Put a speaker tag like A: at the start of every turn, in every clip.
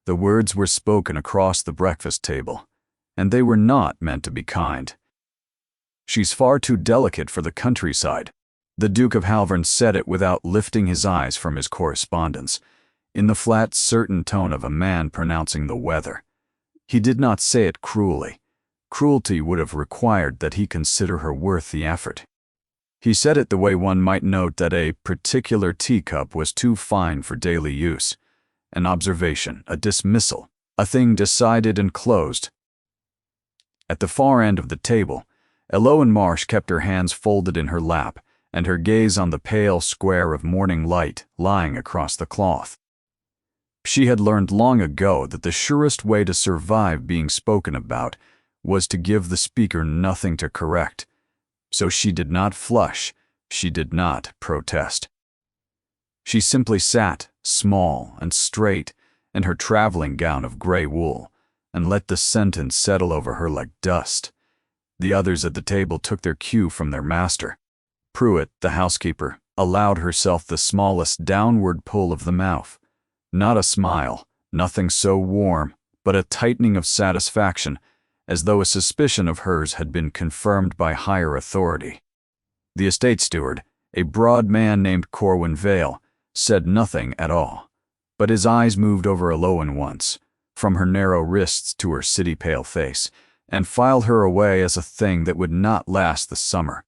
A: The words were spoken across the breakfast table, and they were not meant to be kind. "She's far too delicate for the countryside." The Duke of Halvern said it without lifting his eyes from his correspondence, in the flat, certain tone of a man pronouncing the weather. He did not say it cruelly. Cruelty would have required that he consider her worth the effort. He said it the way one might note that a particular teacup was too fine for daily use. An observation, a dismissal, a thing decided and closed. At the far end of the table, Eloan Marsh kept her hands folded in her lap and her gaze on the pale square of morning light lying across the cloth. She had learned long ago that the surest way to survive being spoken about was to give the speaker nothing to correct. So she did not flush, she did not protest. She simply sat, small and straight, in her traveling gown of gray wool, and let the sentence settle over her like dust. The others at the table took their cue from their master. Pruitt, the housekeeper, allowed herself the smallest downward pull of the mouth. Not a smile, nothing so warm, but a tightening of satisfaction, as though a suspicion of hers had been confirmed by higher authority. The estate steward, a broad man named Corwin Vale, said nothing at all, but his eyes moved over Eloan once, from her narrow wrists to her city-pale face, and filed her away as a thing that would not last the summer.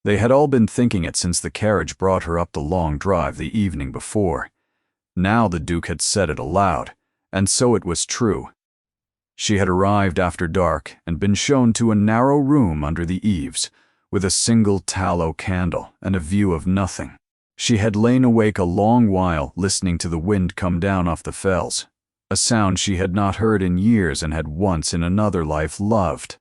A: They had all been thinking it since the carriage brought her up the long drive the evening before. Now the Duke had said it aloud, and so it was true. She had arrived after dark and been shown to a narrow room under the eaves, with a single tallow candle and a view of nothing. She had lain awake a long while listening to the wind come down off the fells, a sound she had not heard in years and had once in another life loved.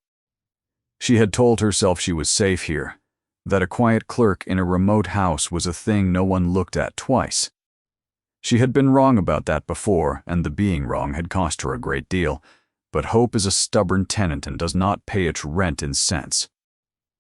A: She had told herself she was safe here, that a quiet clerk in a remote house was a thing no one looked at twice. She had been wrong about that before, and the being wrong had cost her a great deal, but hope is a stubborn tenant and does not pay its rent in cents.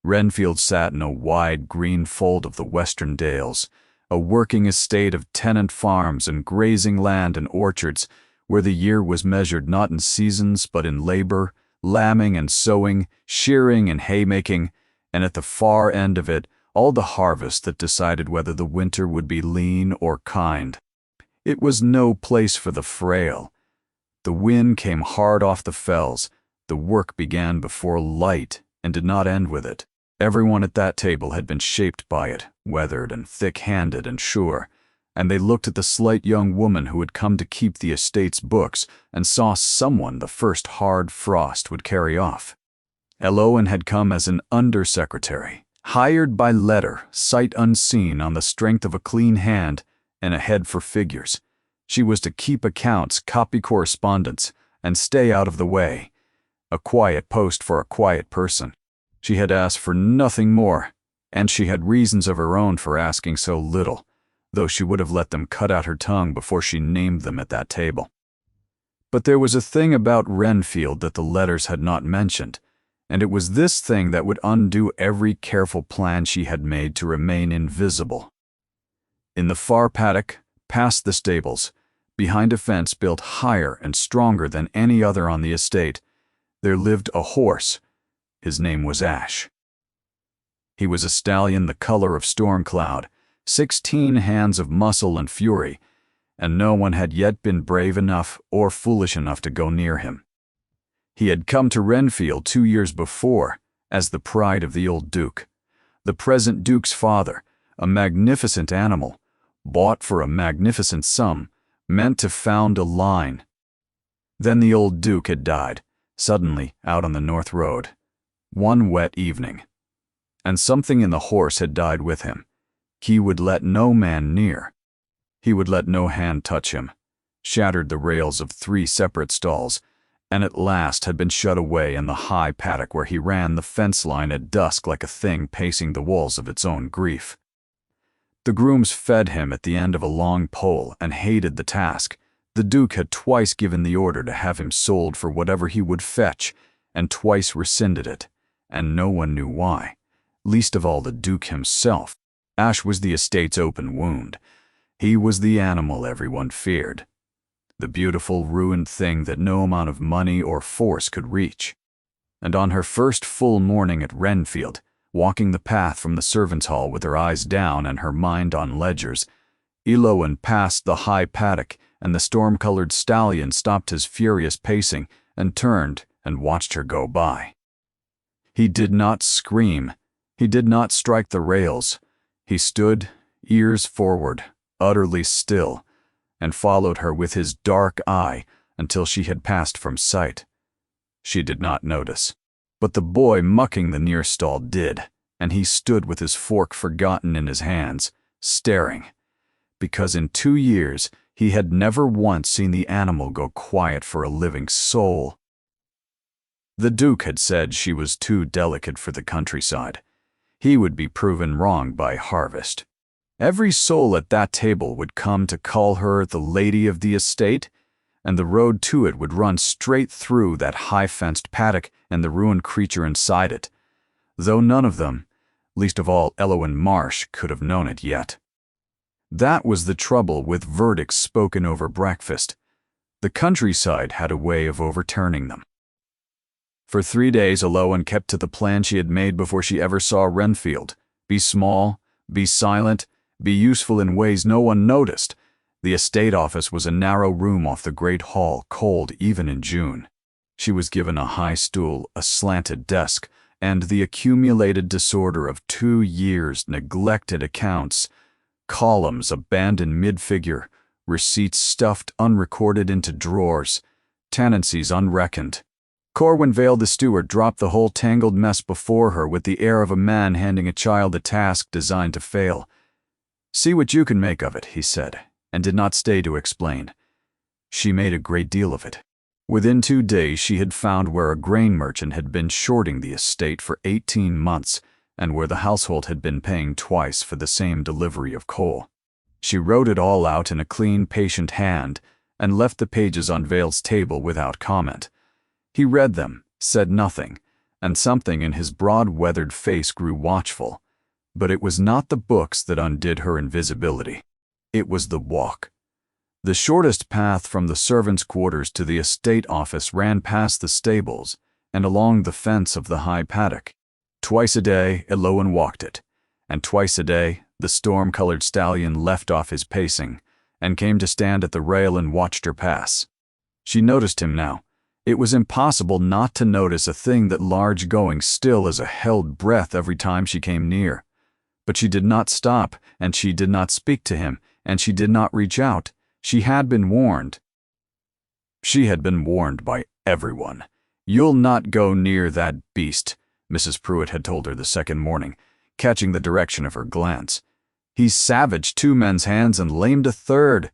A: Renfield sat in a wide green fold of the western dales, a working estate of tenant farms and grazing land and orchards, where the year was measured not in seasons but in labor, lambing and sowing, shearing and haymaking, and at the far end of it, all the harvest that decided whether the winter would be lean or kind. It was no place for the frail. The wind came hard off the fells, the work began before light and did not end with it. Everyone at that table had been shaped by it, weathered and thick-handed and sure, and they looked at the slight young woman who had come to keep the estate's books and saw someone the first hard frost would carry off. Eloan had come as an under-secretary, hired by letter, sight unseen on the strength of a clean hand and a head for figures. She was to keep accounts, copy correspondence, and stay out of the way. A quiet post for a quiet person. She had asked for nothing more, and she had reasons of her own for asking so little, though she would have let them cut out her tongue before she named them at that table. But there was a thing about Renfield that the letters had not mentioned, and it was this thing that would undo every careful plan she had made to remain invisible. In the far paddock, past the stables, behind a fence built higher and stronger than any other on the estate, there lived a horse. His name was Ash. He was a stallion the color of storm cloud, 16 hands of muscle and fury, and no one had yet been brave enough or foolish enough to go near him. He had come to Renfield 2 years before as the pride of the old Duke, the present Duke's father, a magnificent animal, bought for a magnificent sum, meant to found a line. Then the old Duke had died, suddenly out on the North Road, one wet evening, and something in the horse had died with him. He would let no man near. He would let no hand touch him, shattered the rails of 3 separate stalls, and at last had been shut away in the high paddock where he ran the fence line at dusk like a thing pacing the walls of its own grief. The grooms fed him at the end of a long pole and hated the task. The Duke had twice given the order to have him sold for whatever he would fetch, and twice rescinded it, and no one knew why, least of all the Duke himself. Ash was the estate's open wound. He was the animal everyone feared. the beautiful ruined thing that no amount of money or force could reach. And on her first full morning at Renfield, walking the path from the servants' hall with her eyes down and her mind on ledgers, Eloin passed the high paddock, and the storm-colored stallion stopped his furious pacing and turned and watched her go by. He did not scream. He did not strike the rails. He stood, ears forward, utterly still, and followed her with his dark eye until she had passed from sight. She did not notice. But the boy mucking the near stall did, and he stood with his fork forgotten in his hands, staring, because in 2 years he had never once seen the animal go quiet for a living soul. The Duke had said she was too delicate for the countryside. He would be proven wrong by harvest. Every soul at that table would come to call her the lady of the estate, and the road to it would run straight through that high-fenced paddock and the ruined creature inside it, though none of them, least of all Eloin Marsh, could have known it yet. That was the trouble with verdicts spoken over breakfast. The countryside had a way of overturning them. For 3 days Eloin kept to the plan she had made before she ever saw Renfield. Be small, be silent, be useful in ways no one noticed. The estate office was a narrow room off the great hall, cold even in June. She was given a high stool, a slanted desk, and the accumulated disorder of 2 years' neglected accounts, columns abandoned mid-figure, receipts stuffed unrecorded into drawers, tenancies unreckoned. Corwin Vale the steward dropped the whole tangled mess before her with the air of a man handing a child a task designed to fail. "See what you can make of it," he said, and did not stay to explain. She made a great deal of it. Within 2 days she had found where a grain merchant had been shorting the estate for 18 months and where the household had been paying twice for the same delivery of coal. She wrote it all out in a clean, patient hand and left the pages on Vale's table without comment. He read them, said nothing, and something in his broad, weathered face grew watchful. But it was not the books that undid her invisibility. It was the walk. The shortest path from the servants' quarters to the estate office ran past the stables and along the fence of the high paddock. Twice a day Eloin walked it, and twice a day the storm-colored stallion left off his pacing and came to stand at the rail and watched her pass. She noticed him now. It was impossible not to notice a thing that large going still as a held breath every time she came near. But she did not stop, and she did not speak to him, and she did not reach out. She had been warned. She had been warned by everyone. "You'll not go near that beast," Mrs. Pruitt had told her the second morning, catching the direction of her glance. "He's savaged 2 men's hands and lamed a third.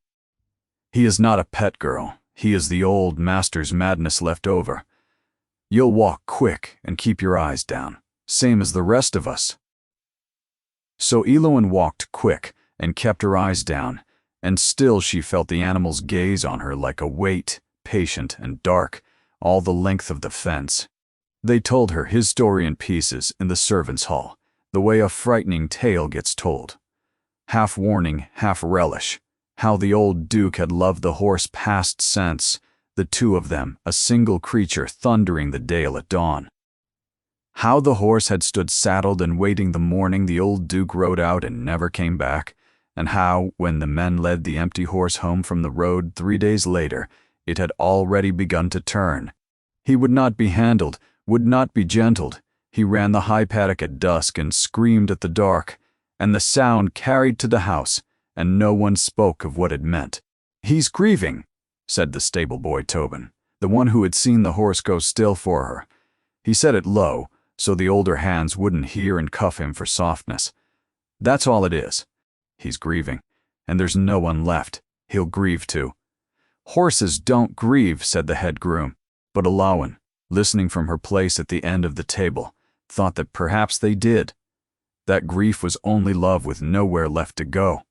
A: He is not a pet girl. He is the old master's madness left over. You'll walk quick and keep your eyes down, same as the rest of us." So Eloin walked quick and kept her eyes down, and still she felt the animal's gaze on her like a weight, patient and dark, all the length of the fence. They told her his story in pieces in the servants' hall, the way a frightening tale gets told. Half warning, half relish. How the old Duke had loved the horse past sense, the 2 of them, a single creature thundering the dale at dawn. How the horse had stood saddled and waiting the morning the old Duke rode out and never came back, and how, when the men led the empty horse home from the road 3 days later, it had already begun to turn. He would not be handled, would not be gentled. He ran the high paddock at dusk and screamed at the dark, and the sound carried to the house, and no one spoke of what it meant. "He's grieving," said the stable boy Tobin, the one who had seen the horse go still for her. He said it low, so the older hands wouldn't hear and cuff him for softness. "That's all it is. He's grieving, and there's no one left. He'll grieve too." "Horses don't grieve," said the head groom, but Eloin, listening from her place at the end of the table, thought that perhaps they did. That grief was only love with nowhere left to go,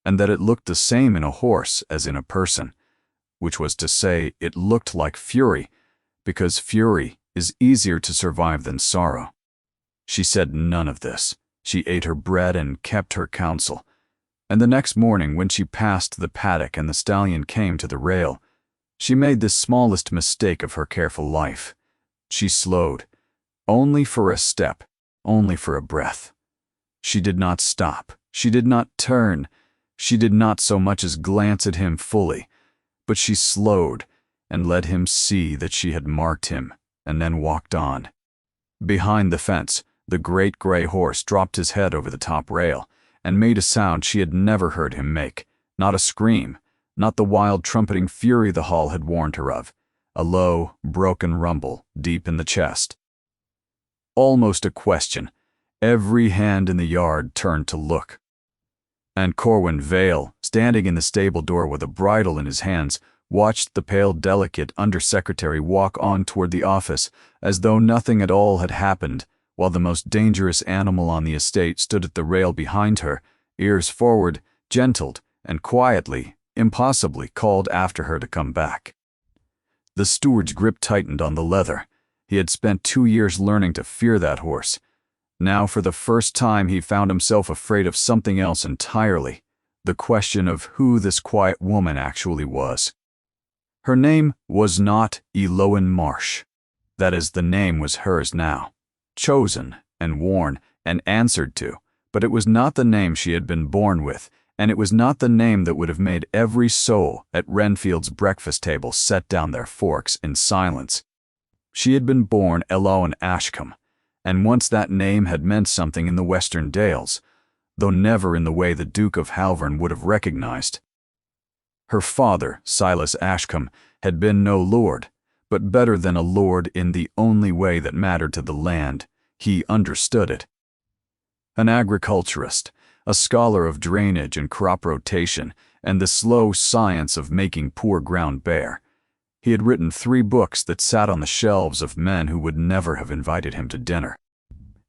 A: and that it looked the same in a horse as in a person, which was to say, it looked like fury, because fury is easier to survive than sorrow. She said none of this. She ate her bread and kept her counsel. And the next morning, when she passed the paddock and the stallion came to the rail, She made the smallest mistake of her careful life. She slowed, only for a step, only for a breath. She did not stop. She did not turn. She did not so much as glance at him fully, but she slowed and let him see that she had marked him, and then walked on. Behind the fence, the great gray horse dropped his head over the top rail and made a sound she had never heard him make, not a scream, not the wild trumpeting fury the hall had warned her of, a low, broken rumble deep in the chest. Almost a question. Every hand in the yard turned to look. And Corwin Vale, standing in the stable door with a bridle in his hands, watched the pale, delicate undersecretary walk on toward the office as though nothing at all had happened, while the most dangerous animal on the estate stood at the rail behind her, ears forward, gentled, and quietly, impossibly called after her to come back. The steward's grip tightened on the leather. He had spent 2 years learning to fear that horse. Now, for the first time, he found himself afraid of something else entirely, the question of who this quiet woman actually was. Her name was not Eloan Marsh. That is, the name was hers now, chosen and worn and answered to, but it was not the name she had been born with, and it was not the name that would have made every soul at Renfield's breakfast table set down their forks in silence. She had been born Eloan Ashcombe, and once that name had meant something in the Western Dales, though never in the way the Duke of Halvern would have recognized. Her father, Silas Ashcombe, had been no lord, but better than a lord in the only way that mattered to the land. He understood it. An agriculturist, a scholar of drainage and crop rotation and the slow science of making poor ground bare. He had written 3 books that sat on the shelves of men who would never have invited him to dinner.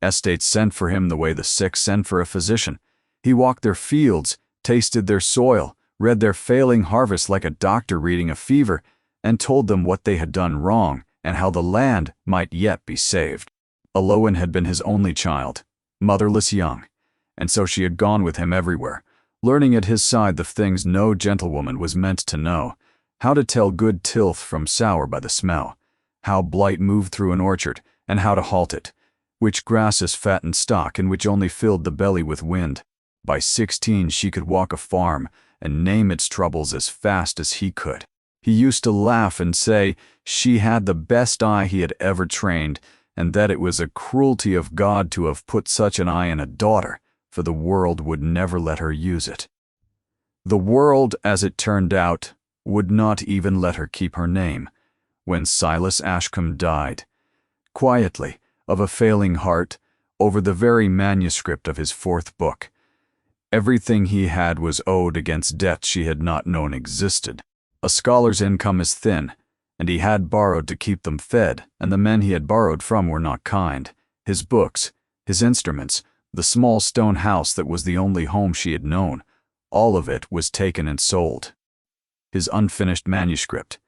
A: Estates sent for him the way the sick send for a physician. He walked their fields, tasted their soil, read their failing harvest like a doctor reading a fever, and told them what they had done wrong and how the land might yet be saved. Eloan had been his only child, motherless young, and so she had gone with him everywhere, learning at his side the things no gentlewoman was meant to know, how to tell good tilth from sour by the smell, how blight moved through an orchard, and how to halt it, which grasses fattened stock and which only filled the belly with wind. By 16 she could walk a farm and name its troubles as fast as he could. He used to laugh and say she had the best eye he had ever trained, and that it was a cruelty of God to have put such an eye in a daughter, for the world would never let her use it. The world, as it turned out, would not even let her keep her name, when Silas Ashcombe died, quietly, of a failing heart, over the very manuscript of his 4th book. Everything he had was owed against debts she had not known existed. A scholar's income is thin, and he had borrowed to keep them fed, and the men he had borrowed from were not kind. His books, his instruments, the small stone house that was the only home she had known, all of it was taken and sold. His unfinished manuscript,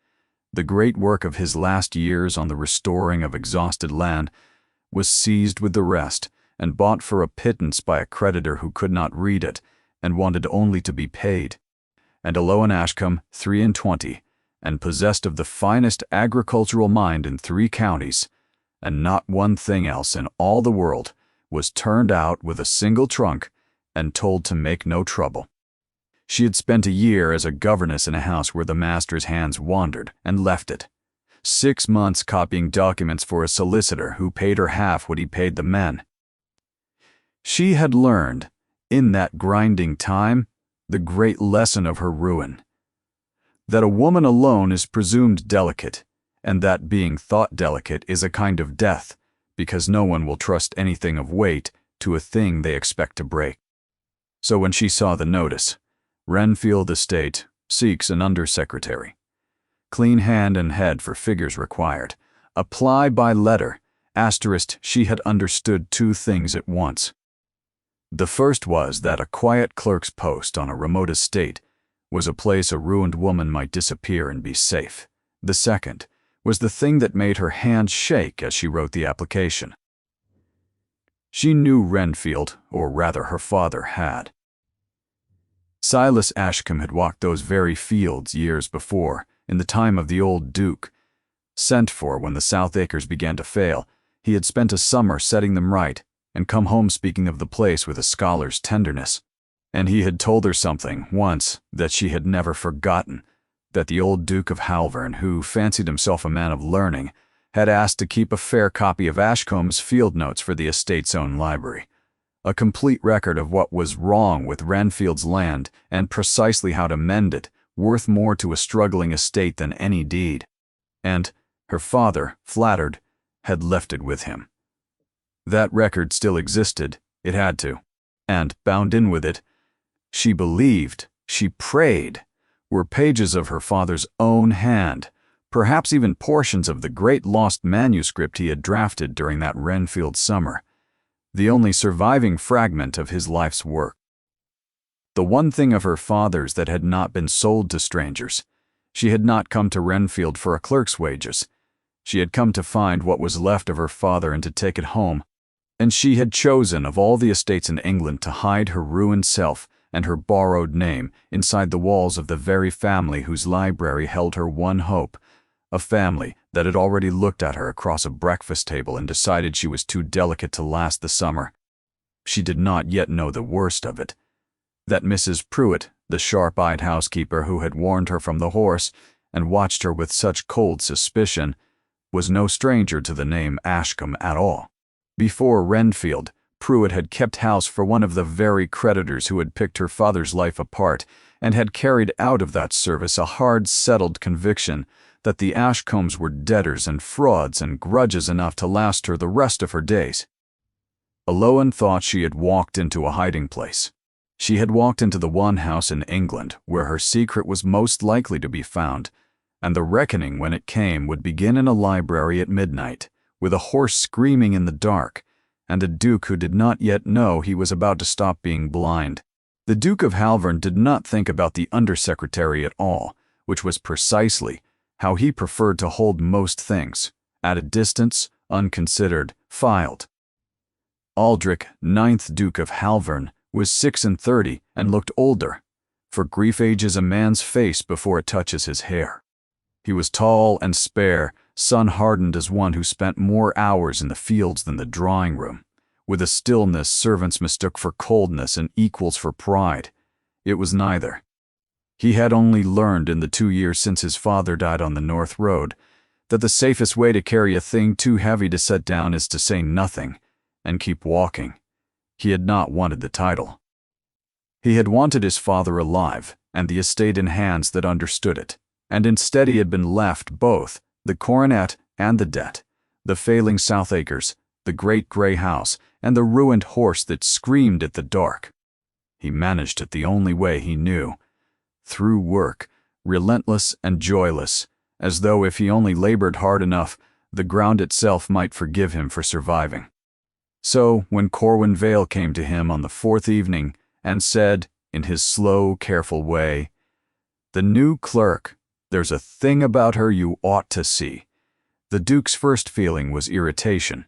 A: the great work of his last years on the restoring of exhausted land, was seized with the rest and bought for a pittance by a creditor who could not read it and wanted only to be paid. And Eloan Ashcombe, 23, and possessed of the finest agricultural mind in 3 counties, and not one thing else in all the world, was turned out with a single trunk and told to make no trouble. She had spent a year as a governess in a house where the master's hands wandered, and left it. 6 months copying documents for a solicitor who paid her half what he paid the men. She had learned, in that grinding time, the great lesson of her ruin. That a woman alone is presumed delicate, and that being thought delicate is a kind of death, because no one will trust anything of weight to a thing they expect to break. So when she saw the notice, Renfield Estate seeks an undersecretary. Clean hand and head for figures required. Apply by letter. Asterisk, she had understood 2 things at once. The first was that a quiet clerk's post on a remote estate was a place a ruined woman might disappear and be safe. The second was the thing that made her hand shake as she wrote the application. She knew Renfield, or rather her father had. Silas Ashcombe had walked those very fields years before, in the time of the old Duke. Sent for when the South Acres began to fail, he had spent a summer setting them right, and come home speaking of the place with a scholar's tenderness. And he had told her something, once, that she had never forgotten, that the old Duke of Halvern, who fancied himself a man of learning, had asked to keep a fair copy of Ashcomb's field notes for the estate's own library. A complete record of what was wrong with Renfield's land and precisely how to mend it, worth more to a struggling estate than any deed. And her father, flattered, had left it with him. That record still existed, it had to, and bound in with it, she believed, she prayed, were pages of her father's own hand, perhaps even portions of the great lost manuscript he had drafted during that Renfield summer, the only surviving fragment of his life's work. The one thing of her father's that had not been sold to strangers. She had not come to Renfield for a clerk's wages. She had come to find what was left of her father and to take it home, and she had chosen of all the estates in England to hide her ruined self and her borrowed name inside the walls of the very family whose library held her one hope, a family that had already looked at her across a breakfast table and decided she was too delicate to last the summer. She did not yet know the worst of it, that Mrs. Pruitt, the sharp-eyed housekeeper who had warned her from the horse and watched her with such cold suspicion, was no stranger to the name Ashcombe at all. Before Renfield, Pruitt had kept house for one of the very creditors who had picked her father's life apart and had carried out of that service a hard, settled conviction that the Ashcombes were debtors and frauds and grudges enough to last her the rest of her days. Aloan thought she had walked into a hiding place. She had walked into the one house in England where her secret was most likely to be found, and the reckoning, when it came, would begin in a library at midnight, with a horse screaming in the dark, and a duke who did not yet know he was about to stop being blind. The Duke of Halvern did not think about the undersecretary at all, which was precisely how he preferred to hold most things, at a distance, unconsidered, filed. Aldrich, 9th Duke of Halvern, was 36 and looked older, for grief ages a man's face before it touches his hair. He was tall and spare, sun-hardened as one who spent more hours in the fields than the drawing-room, with a stillness servants mistook for coldness and equals for pride. It was neither. He had only learned in the 2 years since his father died on the North Road that the safest way to carry a thing too heavy to set down is to say nothing and keep walking. He had not wanted the title. He had wanted his father alive and the estate in hands that understood it, and instead he had been left both the coronet and the debt, the failing South Acres, the great grey house, and the ruined horse that screamed at the dark. He managed it the only way he knew, through work, relentless and joyless, as though if he only labored hard enough, the ground itself might forgive him for surviving. So, when Corwin Vale came to him on the 4th evening and said, in his slow, careful way, "The new clerk, there's a thing about her you ought to see," the Duke's first feeling was irritation.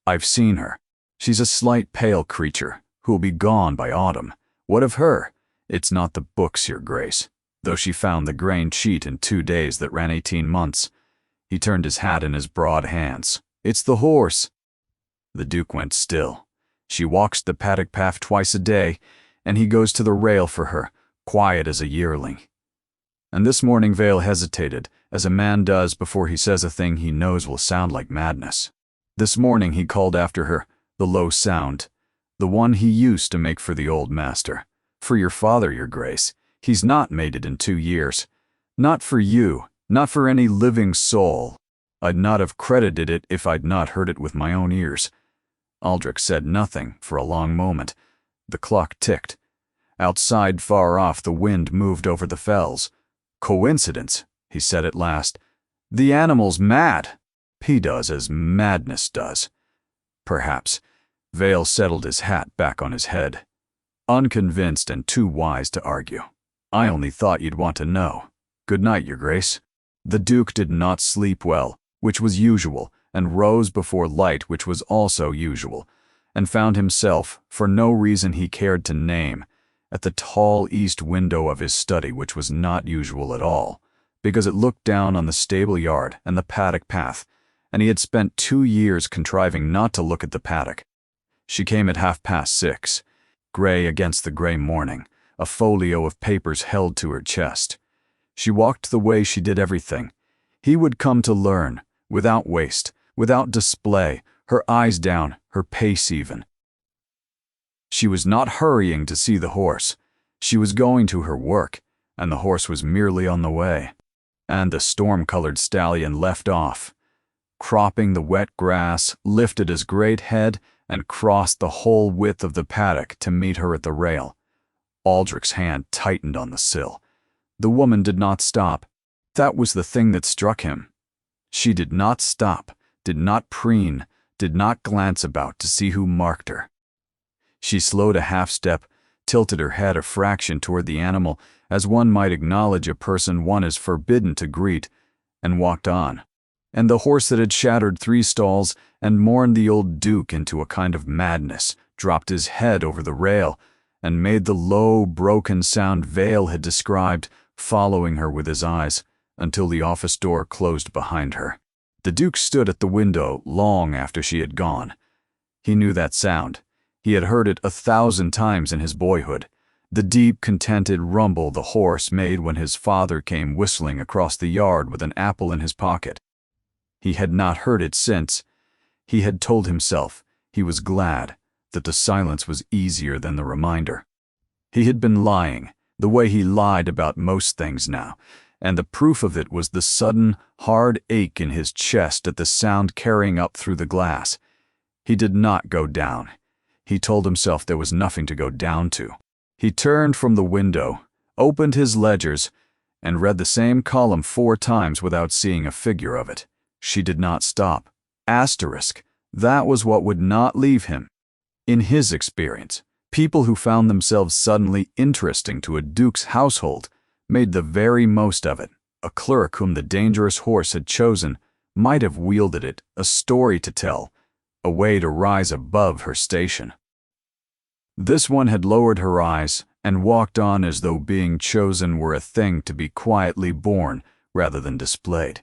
A: "I've seen her. She's a slight, pale creature, who'll be gone by autumn. What of her? It's not the books, your grace, though she found the grain cheat in 2 days that ran 18 months. He turned his hat in his broad hands. It's the horse." The Duke went still. She walks the paddock path twice a day, and he goes to the rail for her, quiet as a yearling. And this morning Vale hesitated, as a man does before he says a thing he knows will sound like madness. This morning he called after her, the low sound, the one he used to make for the old master. "For your father, your grace. He's not made it in 2 years. Not for you, not for any living soul. I'd not have credited it if I'd not heard it with my own ears." Aldrich said nothing for a long moment. The clock ticked. Outside, far off, the wind moved over the fells. "Coincidence," he said at last. "The animal's mad. He does as madness does." Perhaps. Vale settled his hat back on his head. "Unconvinced and too wise to argue. I only thought you'd want to know. Good night, your grace." The Duke did not sleep well, which was usual, and rose before light, which was also usual, and found himself, for no reason he cared to name, at the tall east window of his study, which was not usual at all, because it looked down on the stable yard and the paddock path, and he had spent 2 years contriving not to look at the paddock. She came at 6:30, gray against the gray morning, a folio of papers held to her chest. She walked the way she did everything. He would come to learn, without waste, without display, her eyes down, her pace even. She was not hurrying to see the horse. She was going to her work, and the horse was merely on the way. And the storm-colored stallion left off, cropping the wet grass, lifted his great head, and crossed the whole width of the paddock to meet her at the rail. Aldrich's hand tightened on the sill. The woman did not stop. That was the thing that struck him. She did not stop, did not preen, did not glance about to see who marked her. She slowed a half-step, tilted her head a fraction toward the animal, as one might acknowledge a person one is forbidden to greet, and walked on. And the horse that had shattered 3 stalls and mourned the old Duke into a kind of madness dropped his head over the rail and made the low, broken sound Vale had described, following her with his eyes, until the office door closed behind her. The Duke stood at the window long after she had gone. He knew that sound. He had heard it 1,000 times in his boyhood, the deep, contented rumble the horse made when his father came whistling across the yard with an apple in his pocket. He had not heard it since. He had told himself he was glad that the silence was easier than the reminder. He had been lying, the way he lied about most things now, and the proof of it was the sudden, hard ache in his chest at the sound carrying up through the glass. He did not go down. He told himself there was nothing to go down to. He turned from the window, opened his ledgers, and read the same column 4 times without seeing a figure of it. She did not stop. Asterisk. That was what would not leave him. In his experience, people who found themselves suddenly interesting to a duke's household made the very most of it. A clerk whom the dangerous horse had chosen might have wielded it, a story to tell, a way to rise above her station. This one had lowered her eyes and walked on as though being chosen were a thing to be quietly borne rather than displayed.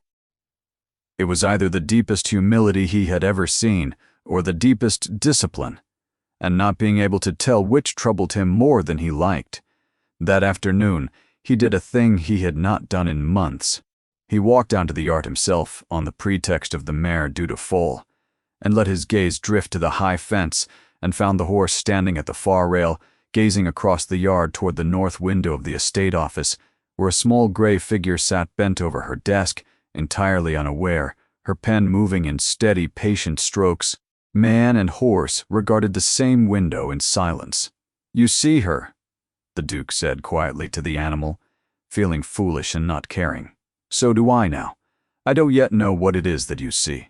A: It was either the deepest humility he had ever seen or the deepest discipline, and not being able to tell which troubled him more than he liked. That afternoon, he did a thing he had not done in months. He walked down to the yard himself on the pretext of the mare due to foal, and let his gaze drift to the high fence and found the horse standing at the far rail, gazing across the yard toward the north window of the estate office, where a small gray figure sat bent over her desk, entirely unaware, her pen moving in steady, patient strokes. Man and horse regarded the same window in silence. "You see her," the Duke said quietly to the animal, feeling foolish and not caring. "So do I now. I don't yet know what it is that you see."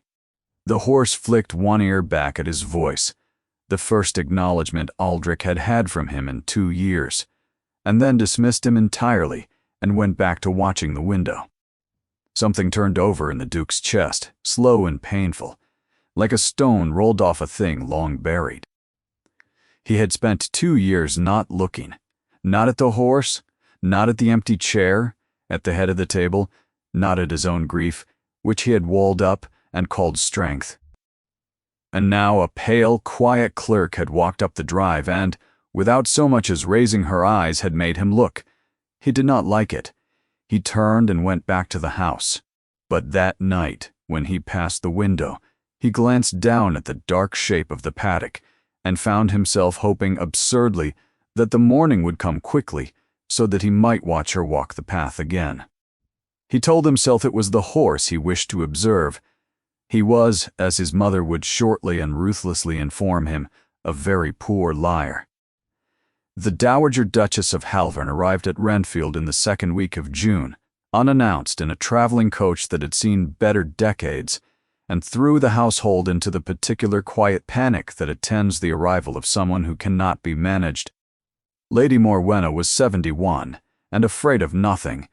A: The horse flicked one ear back at his voice, the first acknowledgement Aldrich had had from him in 2 years, and then dismissed him entirely and went back to watching the window. Something turned over in the Duke's chest, slow and painful, like a stone rolled off a thing long buried. He had spent 2 years not looking, not at the horse, not at the empty chair at the head of the table, not at his own grief, which he had walled up and called strength. And now a pale, quiet clerk had walked up the drive and, without so much as raising her eyes, had made him look. He did not like it. He turned and went back to the house. But that night, when he passed the window, he glanced down at the dark shape of the paddock and found himself hoping absurdly that the morning would come quickly so that he might watch her walk the path again. He told himself it was the horse he wished to observe. He was, as his mother would shortly and ruthlessly inform him, a very poor liar. The Dowager Duchess of Halvern arrived at Renfield in the 2nd week of June, unannounced in a traveling coach that had seen better decades, and threw the household into the particular quiet panic that attends the arrival of someone who cannot be managed. Lady Morwenna was 71, and afraid of nothing.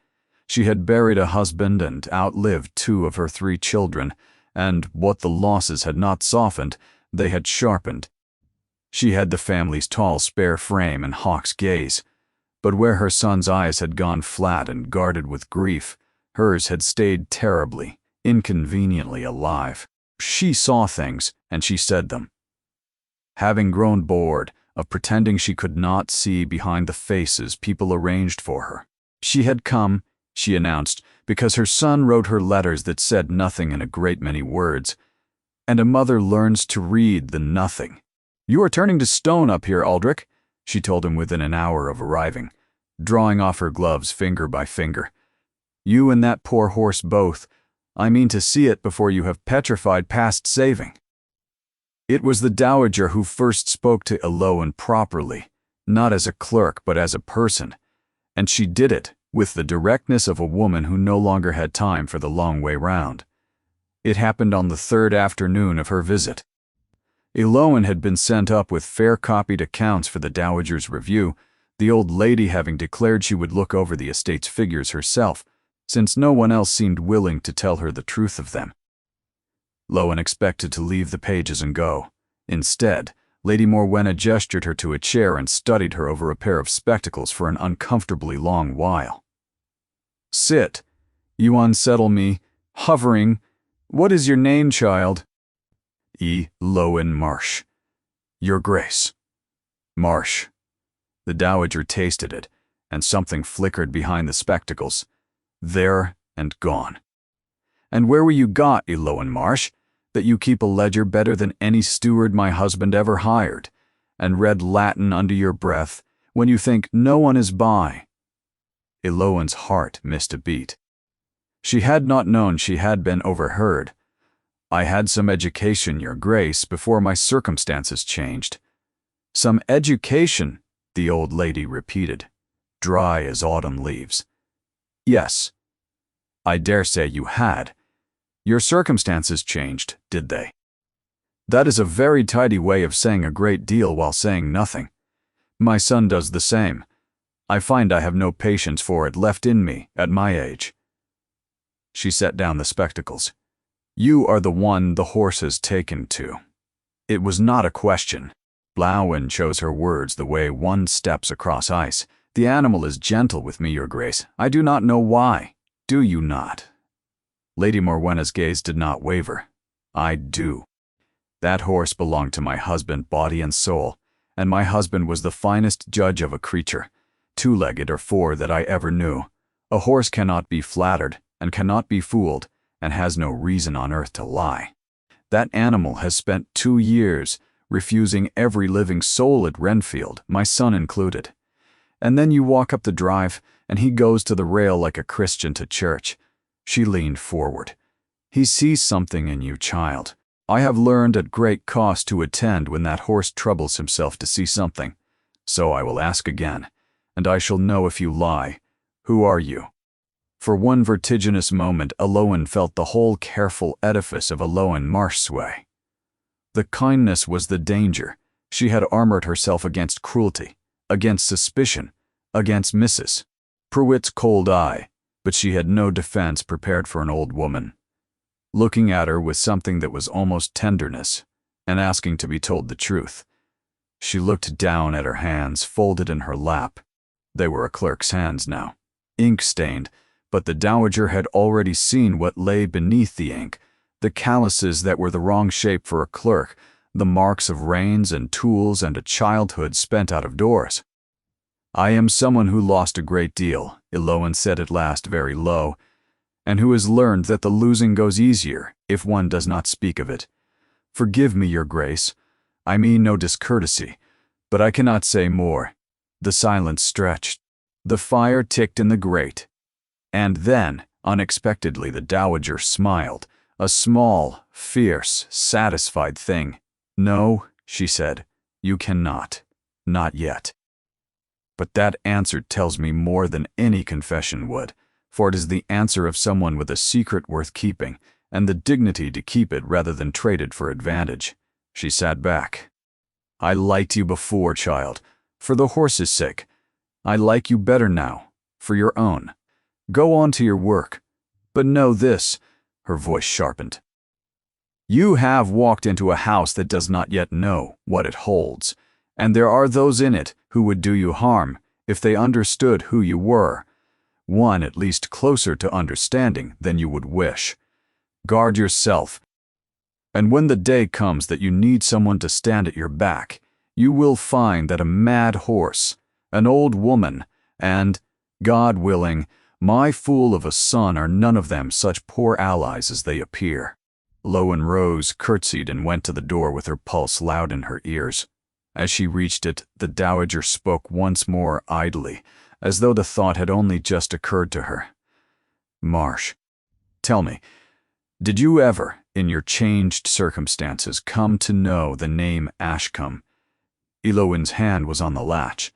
A: She had buried a husband and outlived 2 of her 3 children, and what the losses had not softened, they had sharpened. She had the family's tall, spare frame and hawk's gaze, but where her son's eyes had gone flat and guarded with grief, Hers had stayed terribly, inconveniently alive. She saw things, and she said them. Having grown bored of pretending she could not see behind the faces people arranged for her, she had come, she announced, because her son wrote her letters that said nothing in a great many words, and a mother learns to read the nothing. "You are turning to stone up here, Aldrich," she told him within an hour of arriving, drawing off her gloves finger by finger. "You and that poor horse both. I mean to see it before you have petrified past saving." It was the dowager who first spoke to Eloan properly, not as a clerk but as a person, and she did it with the directness of a woman who no longer had time for the long way round. It happened on the third afternoon of her visit. Eloan had been sent up with fair-copied accounts for the dowager's review, the old lady having declared she would look over the estate's figures herself, since no one else seemed willing to tell her the truth of them. Loan expected to leave the pages and go. Instead, Lady Morwenna gestured her to a chair and studied her over a pair of spectacles for an uncomfortably long while. "Sit. You unsettle me. Hovering. What is your name, child?" "Eloan Marsh." "Your Grace." "Marsh." The dowager tasted it, and something flickered behind the spectacles. There and gone. "And where were you got, Eloan Marsh, that you keep a ledger better than any steward my husband ever hired, and read Latin under your breath when you think no one is by?" Eloan's heart missed a beat. She had not known she had been overheard. "I had some education, Your Grace, before my circumstances changed." "Some education," the old lady repeated, dry as autumn leaves. "Yes. I dare say you had. Your circumstances changed, did they?" That is a very tidy way of saying a great deal while saying nothing. My son does the same. I find I have no patience for it left in me at my age. She set down the spectacles. "You are the one the horse has taken to." It was not a question. Blauen chose her words the way one steps across ice. "The animal is gentle with me, Your Grace. I do not know why. Do you not?" Lady Morwenna's gaze did not waver. "I do. That horse belonged to my husband, body and soul, and my husband was the finest judge of a creature, two-legged or four, that I ever knew. A horse cannot be flattered, and cannot be fooled, and has no reason on earth to lie. That animal has spent 2 years refusing every living soul at Renfield, my son included. And then you walk up the drive, and he goes to the rail like a Christian to church." She leaned forward. "He sees something in you, child. I have learned at great cost to attend when that horse troubles himself to see something. So I will ask again, and I shall know if you lie. Who are you?" For one vertiginous moment, Eloan felt the whole careful edifice of Eloan Marsh sway. The kindness was the danger. She had armored herself against cruelty, against suspicion, against Mrs. Prewitt's cold eye, but she had no defense prepared for an old woman. Looking at her with something that was almost tenderness, and asking to be told the truth, she looked down at her hands folded in her lap. They were a clerk's hands now, ink-stained, but the dowager had already seen what lay beneath the ink, the calluses that were the wrong shape for a clerk, the marks of reins and tools and a childhood spent out of doors. "I am someone who lost a great deal," Eloan said at last very low, "and who has learned that the losing goes easier if one does not speak of it. Forgive me, Your Grace. I mean no discourtesy, but I cannot say more." The silence stretched. The fire ticked in the grate. And then, unexpectedly, the dowager smiled, a small, fierce, satisfied thing. "No," she said, "you cannot. Not yet." But that answer tells me more than any confession would, for it is the answer of someone with a secret worth keeping, and the dignity to keep it rather than trade it for advantage. She sat back. "I liked you before, child, for the horse's sake. I like you better now, for your own. Go on to your work. But know this," her voice sharpened. "You have walked into a house that does not yet know what it holds, and there are those in it who would do you harm if they understood who you were. one at least closer to understanding than you would wish. Guard yourself, and when the day comes that you need someone to stand at your back, you will find that a mad horse, an old woman, and, God willing, my fool of a son are none of them such poor allies as they appear." Lowen rose, curtsied, and went to the door with her pulse loud in her ears. As she reached it, the dowager spoke once more idly, as though the thought had only just occurred to her. "Marsh, tell me, did you ever, in your changed circumstances, come to know the name Ashcombe?" Elowen's hand was on the latch.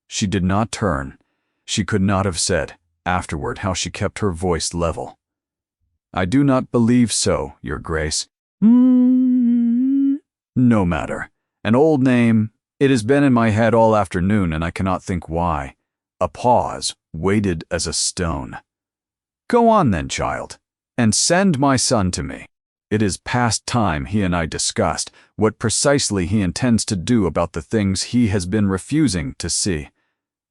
A: She did not turn. She could not have said, afterward, how she kept her voice level. "I do not believe so, Your Grace." "No matter. An old name. It has been in my head all afternoon, and I cannot think why." A pause, weighted as a stone. "Go on then, child, and send my son to me. It is past time he and I discussed what precisely he intends to do about the things he has been refusing to see."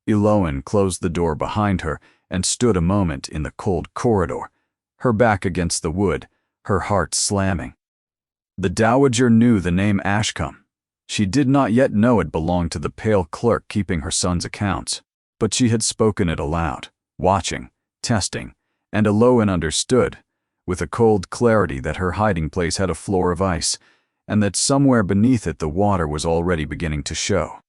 A: Elowen closed the door behind her and stood a moment in the cold corridor, her back against the wood, her heart slamming. The dowager knew the name Ashcombe. She did not yet know it belonged to the pale clerk keeping her son's accounts, but she had spoken it aloud, watching, testing, and Elowen understood, with a cold clarity, that her hiding place had a floor of ice, and that somewhere beneath it the water was already beginning to show.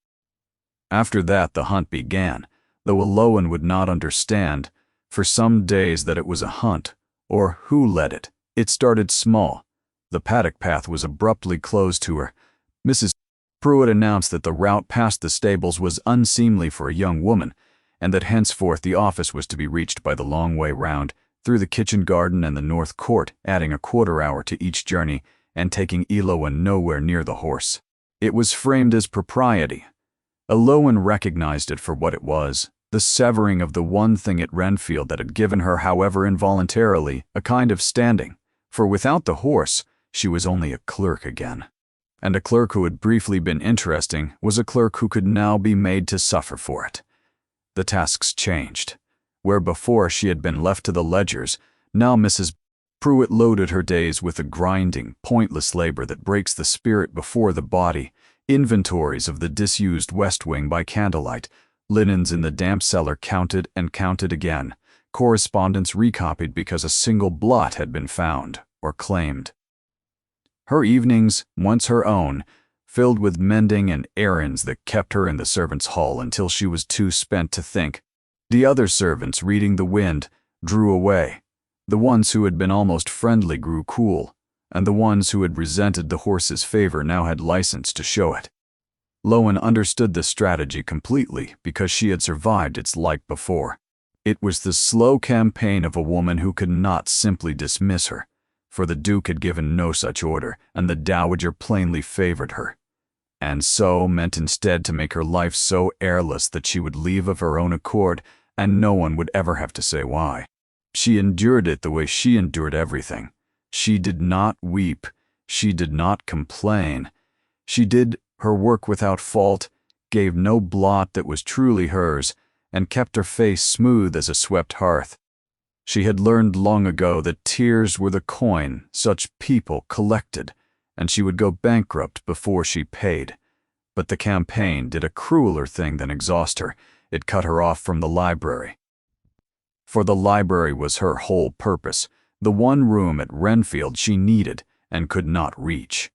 A: After that the hunt began, though Elowen would not understand, for some days, that it was a hunt, or who led it. It started small. The paddock path was abruptly closed to her. Mrs. Pruitt announced that the route past the stables was unseemly for a young woman, and that henceforth the office was to be reached by the long way round, through the kitchen garden and the north court, adding a quarter-hour to each journey and taking Elowen nowhere near the horse. It was framed as propriety. Elowen recognized it for what it was, the severing of the one thing at Renfield that had given her, however involuntarily, a kind of standing, for without the horse she was only a clerk again. And a clerk who had briefly been interesting was a clerk who could now be made to suffer for it. The tasks changed. Where before she had been left to the ledgers, now Mrs. Pruitt loaded her days with a grinding, pointless labor that breaks the spirit before the body, inventories of the disused west wing by candlelight, linens in the damp cellar counted and counted again, correspondence recopied because a single blot had been found or claimed. Her evenings, once her own, filled with mending and errands that kept her in the servants' hall until she was too spent to think. The other servants, reading the wind, drew away. The ones who had been almost friendly grew cool, and the ones who had resented the horse's favor now had license to show it. Lowen understood this strategy completely because she had survived its like before. It was the slow campaign of a woman who could not simply dismiss her, for the Duke had given no such order, and the dowager plainly favored her, and so meant instead to make her life so airless that she would leave of her own accord, and no one would ever have to say why. She endured it the way she endured everything. She did not weep. She did not complain. She did her work without fault, gave no blot that was truly hers, and kept her face smooth as a swept hearth. She had learned long ago that tears were the coin such people collected, and she would go bankrupt before she paid. But the campaign did a crueler thing than exhaust her. It cut her off from the library. For the library was her whole purpose, the one room at Renfield she needed and could not reach.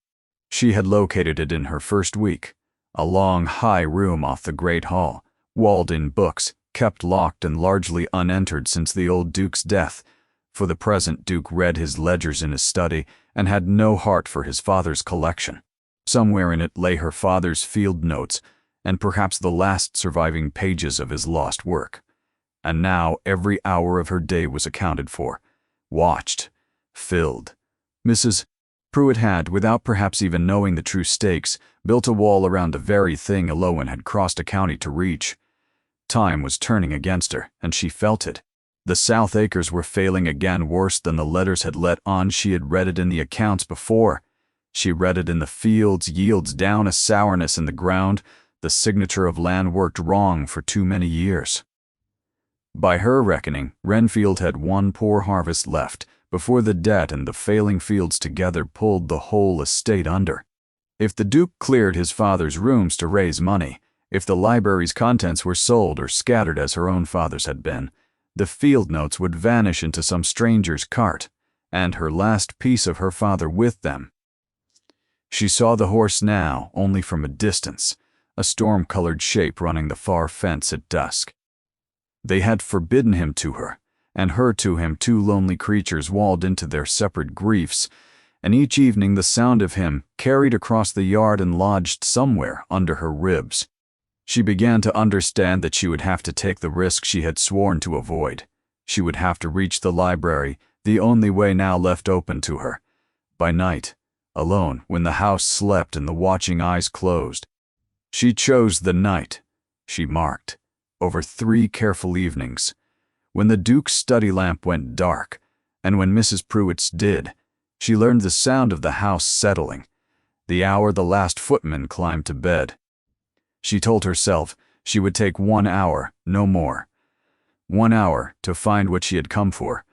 A: She had located it in her first week, a long, high room off the great hall, walled in books, kept locked and largely unentered since the old Duke's death, for the present Duke read his ledgers in his study and had no heart for his father's collection. Somewhere in it lay her father's field notes and perhaps the last surviving pages of his lost work. And now every hour of her day was accounted for, watched, filled. Mrs. Pruitt had, without perhaps even knowing the true stakes, built a wall around the very thing Elowen had crossed a county to reach. Time was turning against her, and she felt it. The South Acres were failing again, worse than the letters had let on. She had read it in the accounts before. She read it in the fields, yields down, a sourness in the ground, the signature of land worked wrong for too many years. By her reckoning, Renfield had one poor harvest left before the debt and the failing fields together pulled the whole estate under. If the Duke cleared his father's rooms to raise money, if the library's contents were sold or scattered as her own father's had been, the field notes would vanish into some stranger's cart, and her last piece of her father with them. She saw the horse now only from a distance, a storm-colored shape running the far fence at dusk. They had forbidden him to her, and her to him, two lonely creatures walled into their separate griefs, and each evening the sound of him carried across the yard and lodged somewhere under her ribs. She began to understand that she would have to take the risk she had sworn to avoid. She would have to reach the library, the only way now left open to her. By night, alone, when the house slept and the watching eyes closed. She chose the night, she marked, over 3 careful evenings, when the Duke's study lamp went dark, and when Mrs. Pruitt's did. She learned the sound of the house settling, the hour the last footman climbed to bed. She told herself she would take 1 hour, no more. 1 hour to find what she had come for,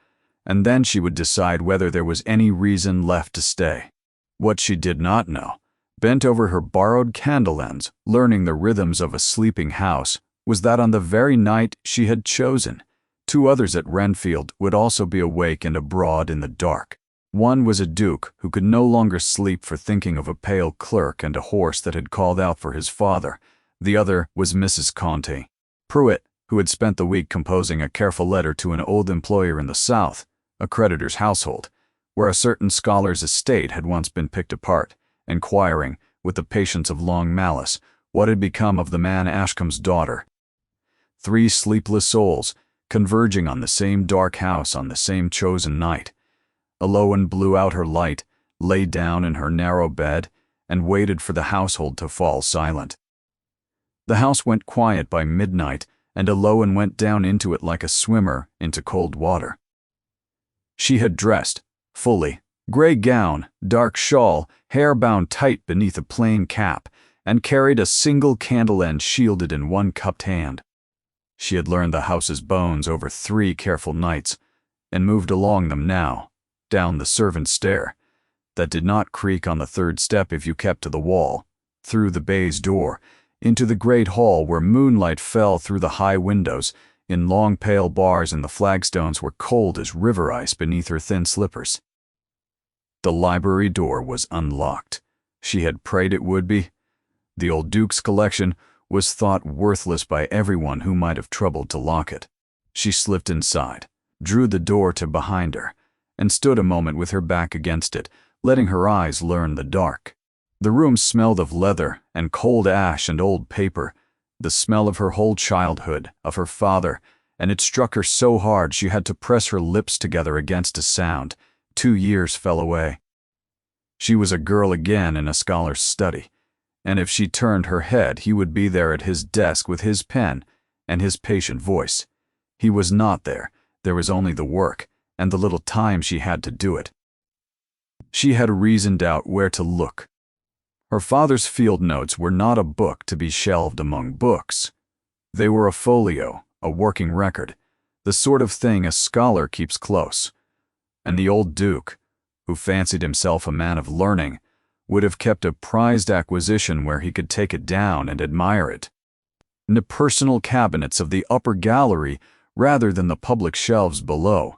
A: and then she would decide whether there was any reason left to stay. What she did not know, bent over her borrowed candle ends, learning the rhythms of a sleeping house, was that on the very night she had chosen, 2 others at Renfield would also be awake and abroad in the dark. One was a Duke who could no longer sleep for thinking of a pale clerk and a horse that had called out for his father. The other was Mrs. Conte Pruitt, who had spent the week composing a careful letter to an old employer in the South, a creditor's household, where a certain scholar's estate had once been picked apart, inquiring, with the patience of long malice, what had become of the man Ashcombe's daughter. 3 sleepless souls, converging on the same dark house on the same chosen night. Elowen blew out her light, lay down in her narrow bed, and waited for the household to fall silent. The house went quiet by midnight, and Elowen went down into it like a swimmer into cold water. She had dressed, fully, gray gown, dark shawl, hair bound tight beneath a plain cap, and carried a single candle end shielded in one cupped hand. She had learned the house's bones over 3 careful nights, and moved along them now, down the servant's stair, that did not creak on the 3rd step if you kept to the wall, through the baize door, into the great hall where moonlight fell through the high windows, in long pale bars, and the flagstones were cold as river ice beneath her thin slippers. The library door was unlocked. She had prayed it would be. The old Duke's collection was thought worthless by everyone who might have troubled to lock it. She slipped inside, drew the door to behind her, and stood a moment with her back against it, letting her eyes learn the dark. The room smelled of leather and cold ash and old paper, the smell of her whole childhood, of her father, and it struck her so hard she had to press her lips together against a sound. 2 years fell away. She was a girl again in a scholar's study, and if she turned her head he would be there at his desk with his pen and his patient voice. He was not there. There was only the work, and the little time she had to do it. She had reasoned out where to look. Her father's field notes were not a book to be shelved among books. They were a folio, a working record, the sort of thing a scholar keeps close. And the old Duke, who fancied himself a man of learning, would have kept a prized acquisition where he could take it down and admire it, in the personal cabinets of the upper gallery rather than the public shelves below.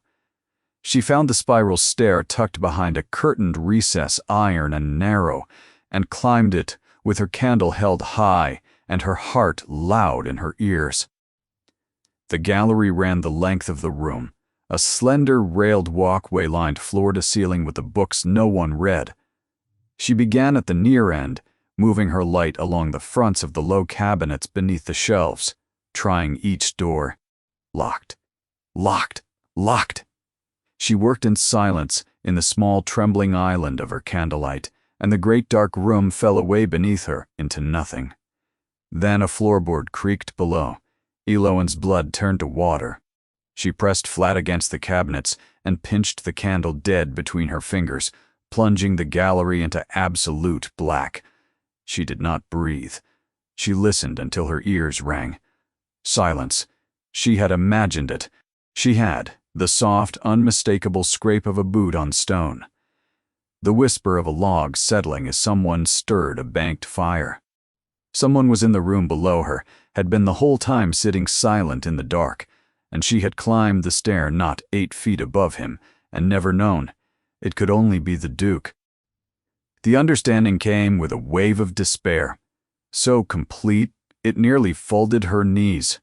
A: She found the spiral stair tucked behind a curtained recess, iron and narrow, and climbed it with her candle held high and her heart loud in her ears. The gallery ran the length of the room, a slender railed walkway lined floor to ceiling with the books no one read. She began at the near end, moving her light along the fronts of the low cabinets beneath the shelves, trying each door. Locked, locked, locked. She worked in silence in the small trembling island of her candlelight, and the great dark room fell away beneath her into nothing. Then a floorboard creaked below. Elowen's blood turned to water. She pressed flat against the cabinets and pinched the candle dead between her fingers, plunging the gallery into absolute black. She did not breathe. She listened until her ears rang. Silence, She had imagined it. She had the soft, unmistakable scrape of a boot on stone, the whisper of a log settling as someone stirred a banked fire. Someone was in the room below her, had been the whole time sitting silent in the dark, and she had climbed the stair not 8 feet above him, and never known. It could only be the Duke. The understanding came with a wave of despair, so complete it nearly folded her knees.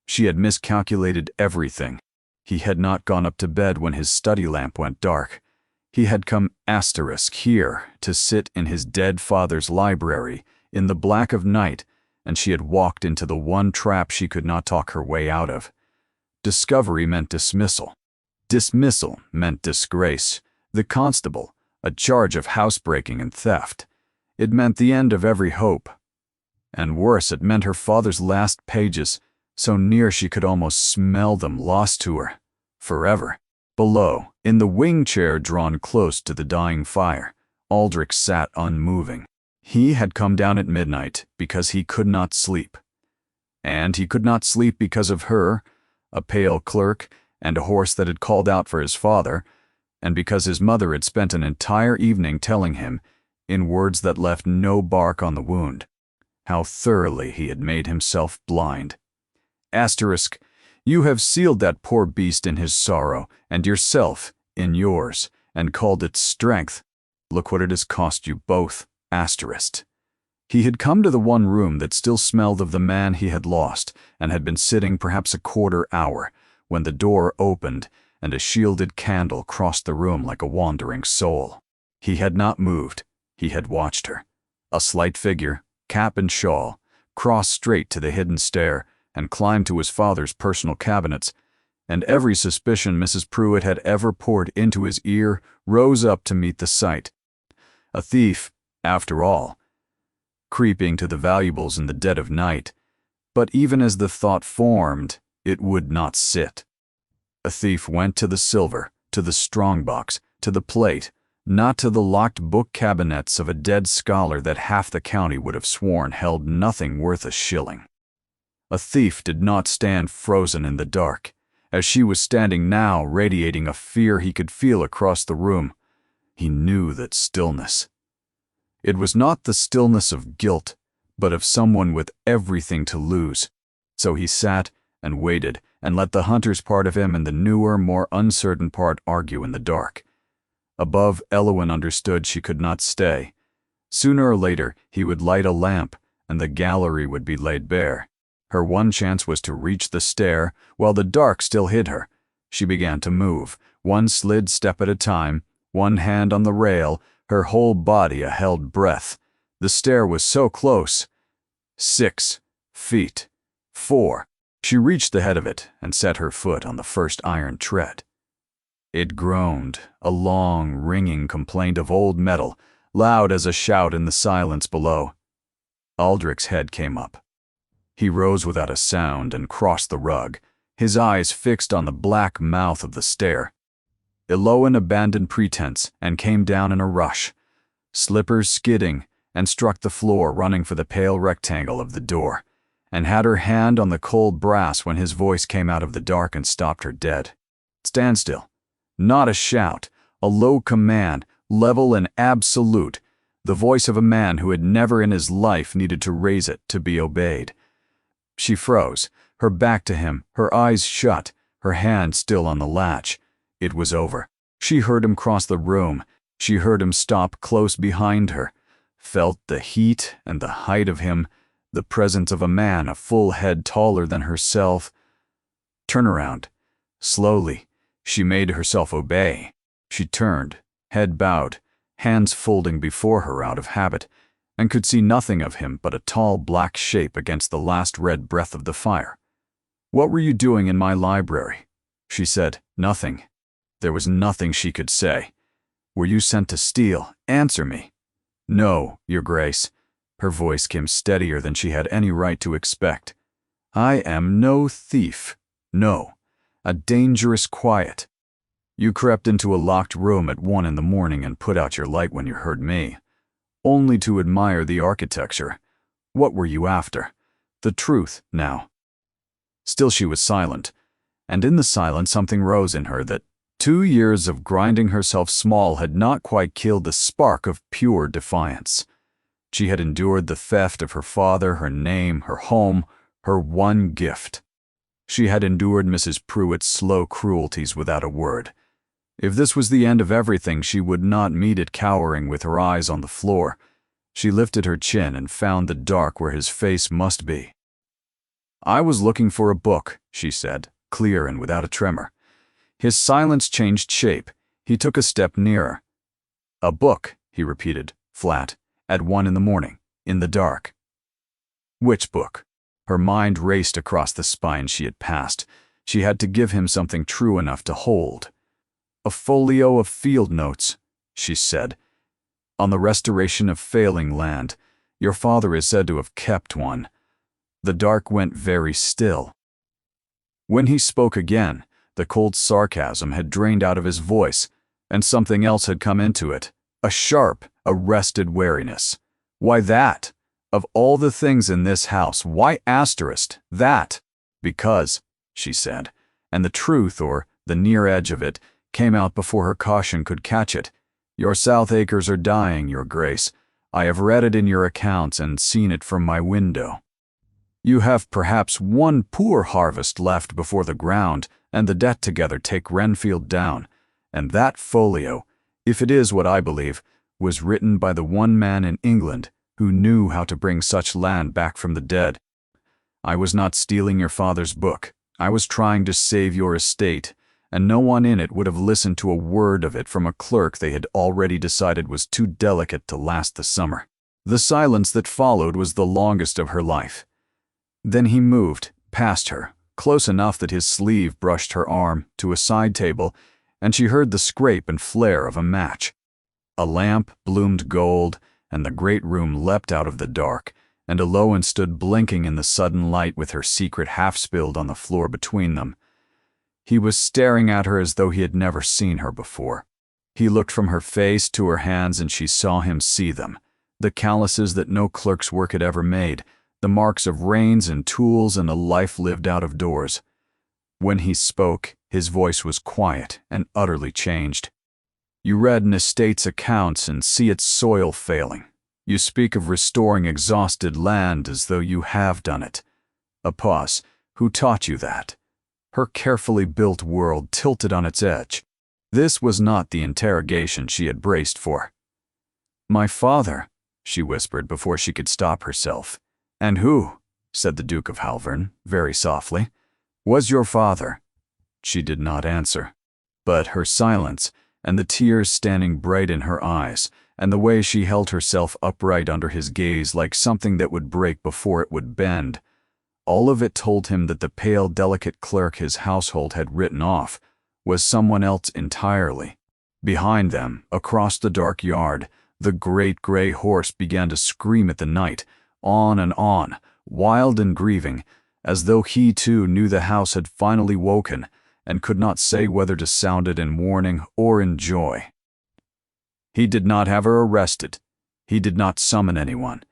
A: She had miscalculated everything. He had not gone up to bed when his study lamp went dark. He had come here to sit in his dead father's library in the black of night, and she had walked into the one trap she could not talk her way out of. Discovery meant dismissal. Dismissal meant disgrace. The constable, a charge of housebreaking and theft. It meant the end of every hope. And worse, it meant her father's last pages, so near she could almost smell them, lost to her. Forever. Below, in the wing chair drawn close to the dying fire, Aldrich sat unmoving. He had come down at midnight because he could not sleep. And he could not sleep because of her, a pale clerk, and a horse that had called out for his father, and because his mother had spent an entire evening telling him, in words that left no bark on the wound, how thoroughly he had made himself blind. Asterisk, you have sealed that poor beast in his sorrow, and yourself in yours, and called it strength. Look what it has cost you both. Asterisk. He had come to the one room that still smelled of the man he had lost, and had been sitting perhaps a quarter hour, when the door opened, and a shielded candle crossed the room like a wandering soul. He had not moved. He had watched her. A slight figure, cap and shawl, crossed straight to the hidden stair, and climbed to his father's personal cabinets, and every suspicion Mrs. Pruitt had ever poured into his ear rose up to meet the sight. A thief, after all, creeping to the valuables in the dead of night, but even as the thought formed, it would not sit. A thief went to the silver, to the strongbox, to the plate, not to the locked book cabinets of a dead scholar that half the county would have sworn held nothing worth a shilling. A thief did not stand frozen in the dark, as she was standing now, radiating a fear he could feel across the room. He knew that stillness. It was not the stillness of guilt, but of someone with everything to lose. So he sat and waited and let the hunter's part of him and the newer, more uncertain part argue in the dark. Above, Elowen understood she could not stay. Sooner or later, he would light a lamp, and the gallery would be laid bare. Her one chance was to reach the stair, while the dark still hid her. She began to move, one slid step at a time, one hand on the rail, her whole body a held breath. The stair was so close. 6 feet. 4. She reached the head of it and set her foot on the first iron tread. It groaned, a long, ringing complaint of old metal, loud as a shout in the silence below. Aldrich's head came up. He rose without a sound and crossed the rug, his eyes fixed on the black mouth of the stair. Elowen abandoned pretense and came down in a rush, slippers skidding, and struck the floor, running for the pale rectangle of the door, and had her hand on the cold brass when his voice came out of the dark and stopped her dead. Stand still. Not a shout, a low command, level and absolute, the voice of a man who had never in his life needed to raise it to be obeyed. She froze, her back to him, her eyes shut, her hand still on the latch. It was over. She heard him cross the room. She heard him stop close behind her, felt the heat and the height of him, the presence of a man a full head taller than herself. Turn around. Slowly, she made herself obey. She turned, head bowed, hands folding before her out of habit, and could see nothing of him but a tall black shape against the last red breath of the fire. "What were you doing in my library?" She said, "Nothing." There was nothing she could say. "Were you sent to steal? Answer me." "No, Your Grace." Her voice came steadier than she had any right to expect. "I am no thief. No, a dangerous quiet. You crept into a locked room at 1 in the morning and put out your light when you heard me. Only to admire the architecture. What were you after? The truth, now." Still she was silent, and in the silence something rose in her that 2 years of grinding herself small had not quite killed the spark of pure defiance. She had endured the theft of her father, her name, her home, her one gift. She had endured Mrs. Pruitt's slow cruelties without a word. If this was the end of everything, she would not meet it cowering with her eyes on the floor. She lifted her chin and found the dark where his face must be. "I was looking for a book," she said, clear and without a tremor. His silence changed shape. He took a step nearer. "A book," he repeated, flat, at 1 in the morning, in the dark. Which book? Her mind raced across the spine she had passed. She had to give him something true enough to hold. "A folio of field notes," she said, "on the restoration of failing land. Your father is said to have kept one." The dark went very still. When he spoke again, the cold sarcasm had drained out of his voice, and something else had come into it, a sharp, arrested wariness. "Why that? Of all the things in this house, why that?" "Because," she said, and the truth, or the near edge of it, came out before her caution could catch it. "Your South acres are dying, Your Grace. I have read it in your accounts and seen it from my window. You have perhaps one poor harvest left before the ground and the debt together take Renfield down, and that folio, if it is what I believe, was written by the one man in England who knew how to bring such land back from the dead. I was not stealing your father's book. I was trying to save your estate, and no one in it would have listened to a word of it from a clerk they had already decided was too delicate to last the summer." The silence that followed was the longest of her life. Then he moved, past her, close enough that his sleeve brushed her arm, to a side table, and she heard the scrape and flare of a match. A lamp bloomed gold, and the great room leapt out of the dark, and Eloan stood blinking in the sudden light with her secret half spilled on the floor between them. He was staring at her as though he had never seen her before. He looked from her face to her hands, and she saw him see them, the calluses that no clerk's work had ever made, the marks of reins and tools and a life lived out of doors. When he spoke, his voice was quiet and utterly changed. "You read an estate's accounts and see its soil failing. You speak of restoring exhausted land as though you have done it." A pause. "Who taught you that?" Her carefully built world tilted on its edge. This was not the interrogation she had braced for. "My father," she whispered before she could stop herself. "And who?" said the Duke of Halvern, very softly. "Was your father?" She did not answer. But her silence, and the tears standing bright in her eyes, and the way she held herself upright under his gaze like something that would break before it would bend, all of it told him that the pale, delicate clerk his household had written off was someone else entirely. Behind them, across the dark yard, the great gray horse began to scream at the night, on and on, wild and grieving, as though he too knew the house had finally woken and could not say whether to sound it in warning or in joy. He did not have her arrested. He did not summon anyone.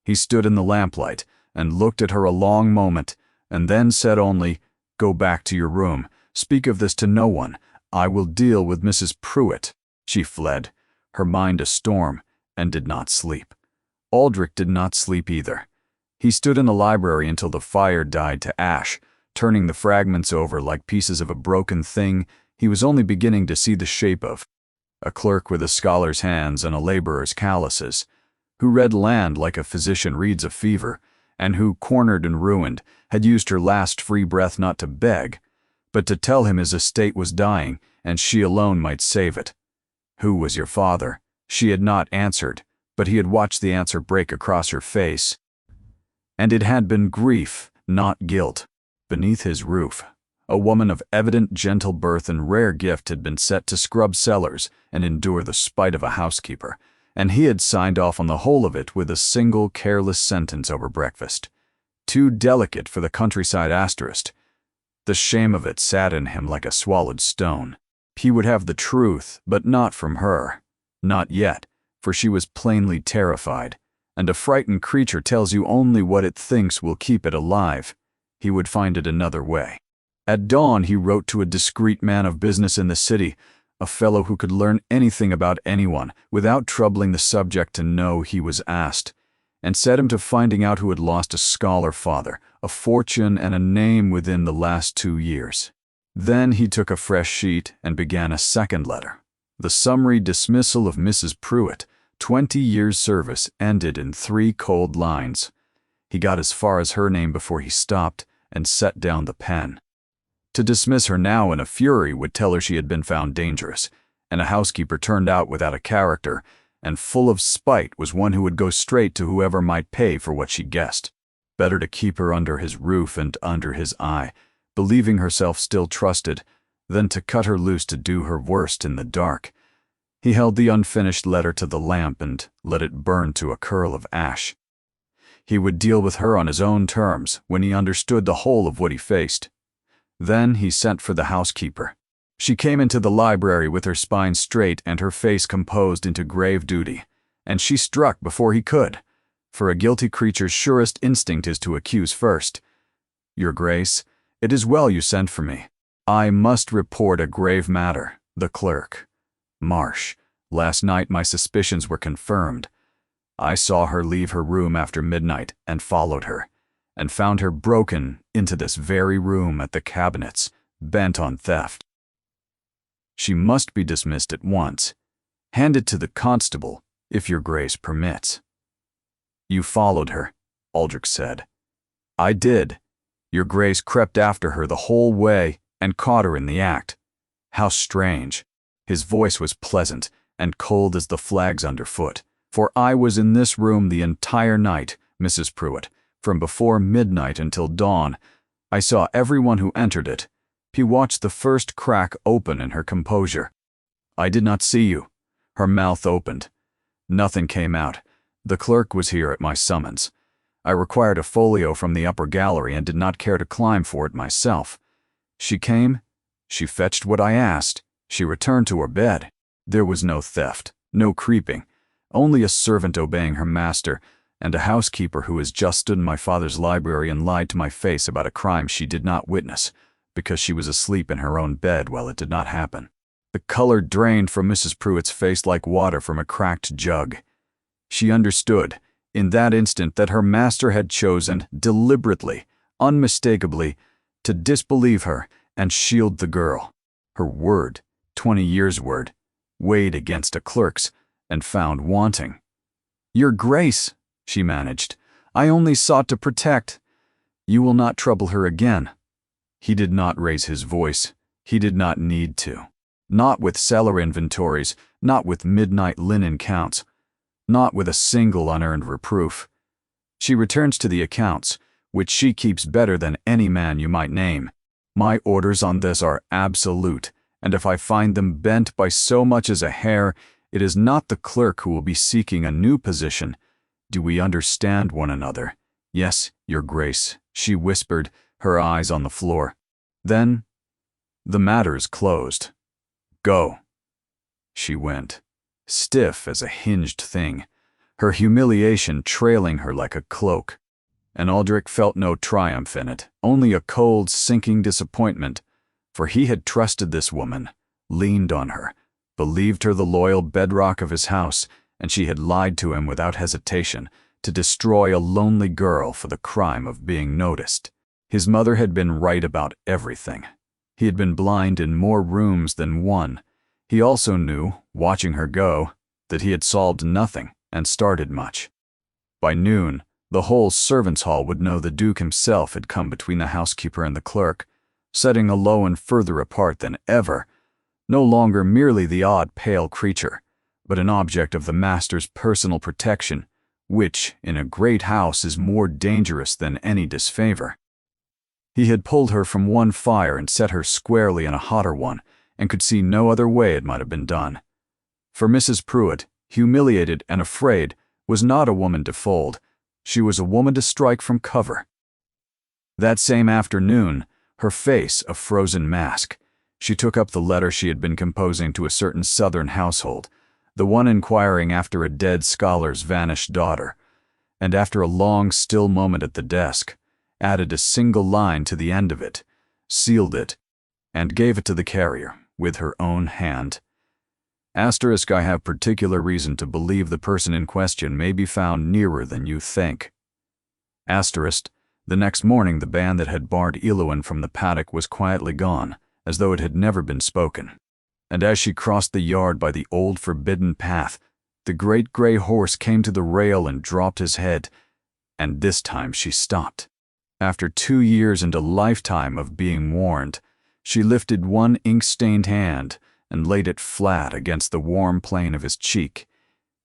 A: He stood in the lamplight and looked at her a long moment, and then said only, "Go back to your room. Speak of this to no one. I will deal with Mrs. Pruitt." She fled, her mind a storm, and did not sleep. Aldrich did not sleep either. He stood in the library until the fire died to ash, turning the fragments over like pieces of a broken thing he was only beginning to see the shape of. A clerk with a scholar's hands and a laborer's calluses, who read land like a physician reads a fever, and who, cornered and ruined, had used her last free breath not to beg, but to tell him his estate was dying and she alone might save it. Who was your father? She had not answered, but he had watched the answer break across her face. And it had been grief, not guilt. Beneath his roof, a woman of evident gentle birth and rare gift had been set to scrub cellars and endure the spite of a housekeeper, and he had signed off on the whole of it with a single careless sentence over breakfast. Too delicate for the countryside asterisk. The shame of it sat in him like a swallowed stone. He would have the truth, but not from her. Not yet, for she was plainly terrified, and a frightened creature tells you only what it thinks will keep it alive. he would find it another way. At dawn, he wrote to a discreet man of business in the city, a fellow who could learn anything about anyone without troubling the subject to know he was asked, and set him to finding out who had lost a scholar father, a fortune, and a name within the last 2 years. Then he took a fresh sheet and began a second letter. The summary dismissal of Mrs. Pruitt, 20 years' service, ended in 3 cold lines. He got as far as her name before he stopped and set down the pen. To dismiss her now in a fury would tell her she had been found dangerous, and a housekeeper turned out without a character and full of spite was one who would go straight to whoever might pay for what she guessed. Better to keep her under his roof and under his eye, believing herself still trusted, than to cut her loose to do her worst in the dark. He held the unfinished letter to the lamp and let it burn to a curl of ash. He would deal with her on his own terms when he understood the whole of what he faced. Then he sent for the housekeeper. She came into the library with her spine straight and her face composed into grave duty, and she struck before he could, for a guilty creature's surest instinct is to accuse first. "Your Grace, it is well you sent for me. I must report a grave matter. The clerk. Marsh. Last night my suspicions were confirmed. I saw her leave her room after midnight and followed her, and found her broken into this very room at the cabinets, bent on theft. She must be dismissed at once. Hand it to the constable, if your Grace permits." "You followed her," Aldrich said. "I did. Your Grace crept after her the whole way and caught her in the act. How strange." His voice was pleasant and cold as the flags underfoot. "For I was in this room the entire night, Mrs. Pruitt, from before midnight until dawn. I saw everyone who entered it." He watched the first crack open in her composure. "I did not see you." Her mouth opened. Nothing came out. "The clerk was here at my summons. I required a folio from the upper gallery and did not care to climb for it myself. She came. She fetched what I asked. She returned to her bed. There was no theft, no creeping, only a servant obeying her master, and a housekeeper who has just stood in my father's library and lied to my face about a crime she did not witness, because she was asleep in her own bed while it did not happen." The color drained from Mrs. Pruitt's face like water from a cracked jug. She understood, in that instant, that her master had chosen, deliberately, unmistakably, to disbelieve her and shield the girl. Her word, 20 years' word, weighed against a clerk's and found wanting. "Your Grace," she managed, "I only sought to protect. You will not trouble her again." He did not raise his voice. He did not need to. Not with cellar inventories, not with midnight linen counts, not with a single unearned reproof. "She returns to the accounts, which she keeps better than any man you might name. My orders on this are absolute, and if I find them bent by so much as a hair, it is not the clerk who will be seeking a new position. Do we understand one another?" "Yes, your Grace," she whispered, her eyes on the floor. "Then, the matter is closed. Go." She went, stiff as a hinged thing, her humiliation trailing her like a cloak. And Aldrich felt no triumph in it, only a cold, sinking disappointment, for he had trusted this woman, leaned on her, believed her the loyal bedrock of his house, and she had lied to him without hesitation to destroy a lonely girl for the crime of being noticed. His mother had been right about everything. He had been blind in more rooms than one. He also knew, watching her go, that he had solved nothing and started much. By noon, the whole servants' hall would know the Duke himself had come between the housekeeper and the clerk, setting Alohan further apart than ever, no longer merely the odd pale creature, but an object of the master's personal protection, which, in a great house, is more dangerous than any disfavor. He had pulled her from one fire and set her squarely in a hotter one, and could see no other way it might have been done. For Mrs. Pruitt, humiliated and afraid, was not a woman to fold. She was a woman to strike from cover. That same afternoon, her face a frozen mask, she took up the letter she had been composing to a certain southern household, the one inquiring after a dead scholar's vanished daughter, and after a long, still moment at the desk, added a single line to the end of it, sealed it, and gave it to the carrier with her own hand. Asterisk, I have particular reason to believe the person in question may be found nearer than you think. Asterisk, the next morning the band that had barred Eloin from the paddock was quietly gone, as though it had never been spoken. And as she crossed the yard by the old forbidden path, the great gray horse came to the rail and dropped his head, and this time she stopped. After 2 years and a lifetime of being warned, she lifted one ink-stained hand and laid it flat against the warm plane of his cheek.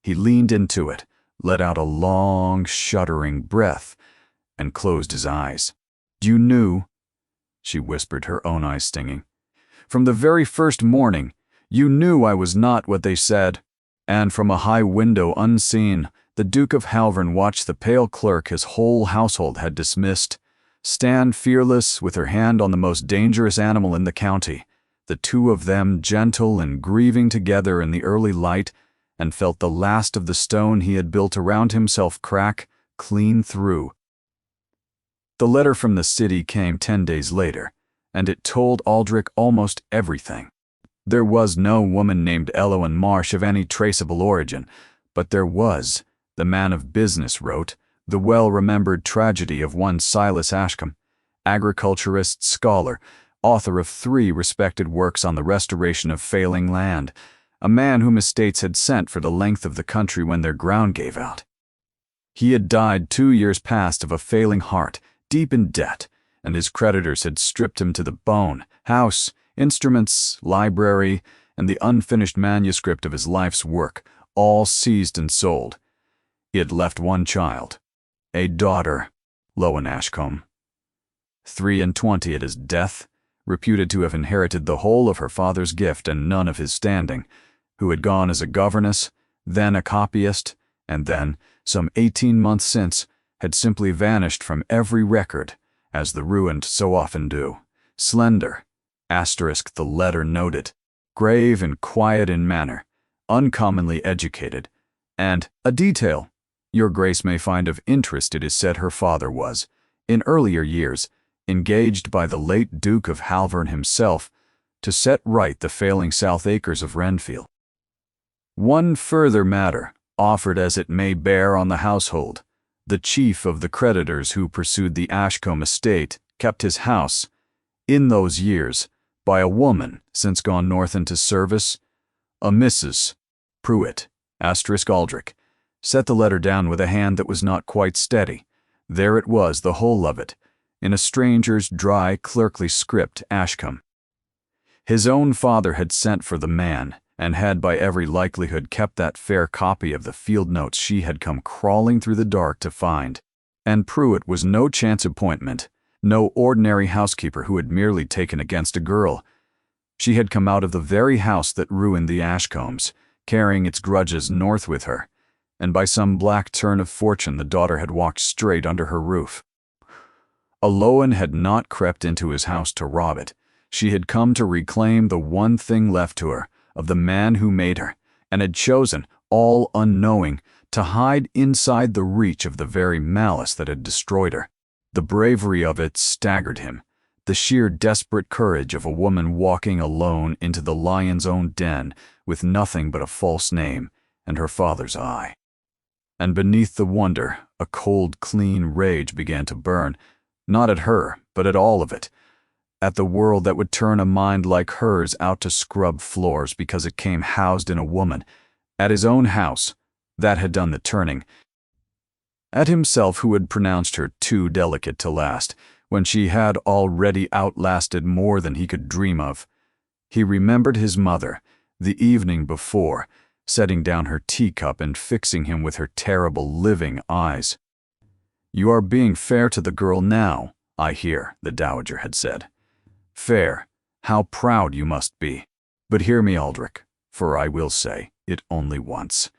A: He leaned into it, let out a long, shuddering breath, and closed his eyes. "You knew," she whispered, her own eyes stinging. "From the very first morning, you knew I was not what they said." And from a high window unseen, the Duke of Halvern watched the pale clerk his whole household had dismissed stand fearless with her hand on the most dangerous animal in the county, the two of them gentle and grieving together in the early light, and felt the last of the stone he had built around himself crack clean through. The letter from the city came 10 days later, and it told Aldrich almost everything. There was no woman named Eloin Marsh of any traceable origin, but there was, the man of business wrote, the well-remembered tragedy of one Silas Ashcombe, agriculturist, scholar, author of 3 respected works on the restoration of failing land, a man whom estates had sent for the length of the country when their ground gave out. He had died 2 years past of a failing heart, deep in debt, and his creditors had stripped him to the bone, house, instruments, library, and the unfinished manuscript of his life's work, all seized and sold. He had left one child, a daughter, Lowen Ashcombe, 23 at his death, reputed to have inherited the whole of her father's gift and none of his standing, who had gone as a governess, then a copyist, and then, some 18 months since, had simply vanished from every record, as the ruined so often do. Slender, asterisk the letter noted, grave and quiet in manner, uncommonly educated, and a detail your grace may find of interest, it is said her father was, in earlier years, engaged by the late Duke of Halvern himself to set right the failing South Acres of Renfield. One further matter, offered as it may bear on the household. The chief of the creditors who pursued the Ashcombe estate kept his house, in those years, by a woman since gone north into service, a Mrs. Pruitt, asterisk Aldrich, set the letter down with a hand that was not quite steady. There it was, the whole of it, in a stranger's dry, clerkly script, Ashcombe. His own father had sent for the man, and had by every likelihood kept that fair copy of the field notes she had come crawling through the dark to find. And Pruitt was no chance appointment, no ordinary housekeeper who had merely taken against a girl. She had come out of the very house that ruined the Ashcombes, carrying its grudges north with her, and by some black turn of fortune the daughter had walked straight under her roof. Lowen had not crept into his house to rob it. She had come to reclaim the one thing left to her, of the man who made her, and had chosen, all unknowing, to hide inside the reach of the very malice that had destroyed her. The bravery of it staggered him, the sheer desperate courage of a woman walking alone into the lion's own den with nothing but a false name and her father's eye. And beneath the wonder, a cold, clean rage began to burn, not at her, but at all of it, at the world that would turn a mind like hers out to scrub floors because it came housed in a woman, at his own house, that had done the turning, at himself who had pronounced her too delicate to last, when she had already outlasted more than he could dream of. He remembered his mother, the evening before, setting down her teacup and fixing him with her terrible living eyes. "You are being fair to the girl now, I hear," the dowager had said. "Fair, how proud you must be. But hear me, Aldrich, for I will say it only once.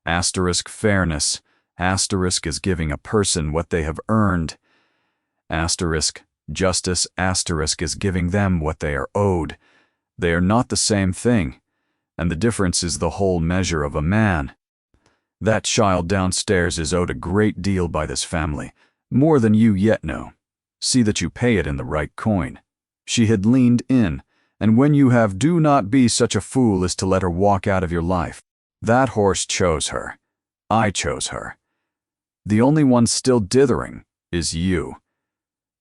A: Asterisk fairness, asterisk is giving a person what they have earned. Asterisk justice, asterisk is giving them what they are owed. They are not the same thing, and the difference is the whole measure of a man. That child downstairs is owed a great deal by this family, more than you yet know, See that you pay it in the right coin. She had leaned in, and when you have, do not be such a fool as to let her walk out of your life. That horse chose her. I chose her. The only one still dithering is you.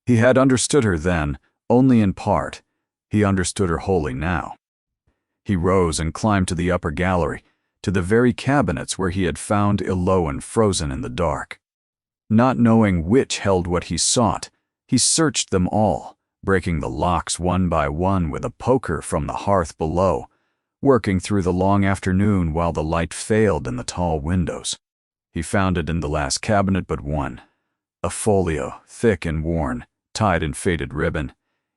A: He had understood her then, only in part. He understood her wholly now. He rose and climbed to the upper gallery, to the very cabinets where he had found Iloan frozen in the dark. Not knowing which held what he sought, he searched them all, breaking the locks one by one with a poker from the hearth below, working through the long afternoon while the light failed in the tall windows. He found it in the last cabinet but one, a folio, thick and worn, tied in faded ribbon,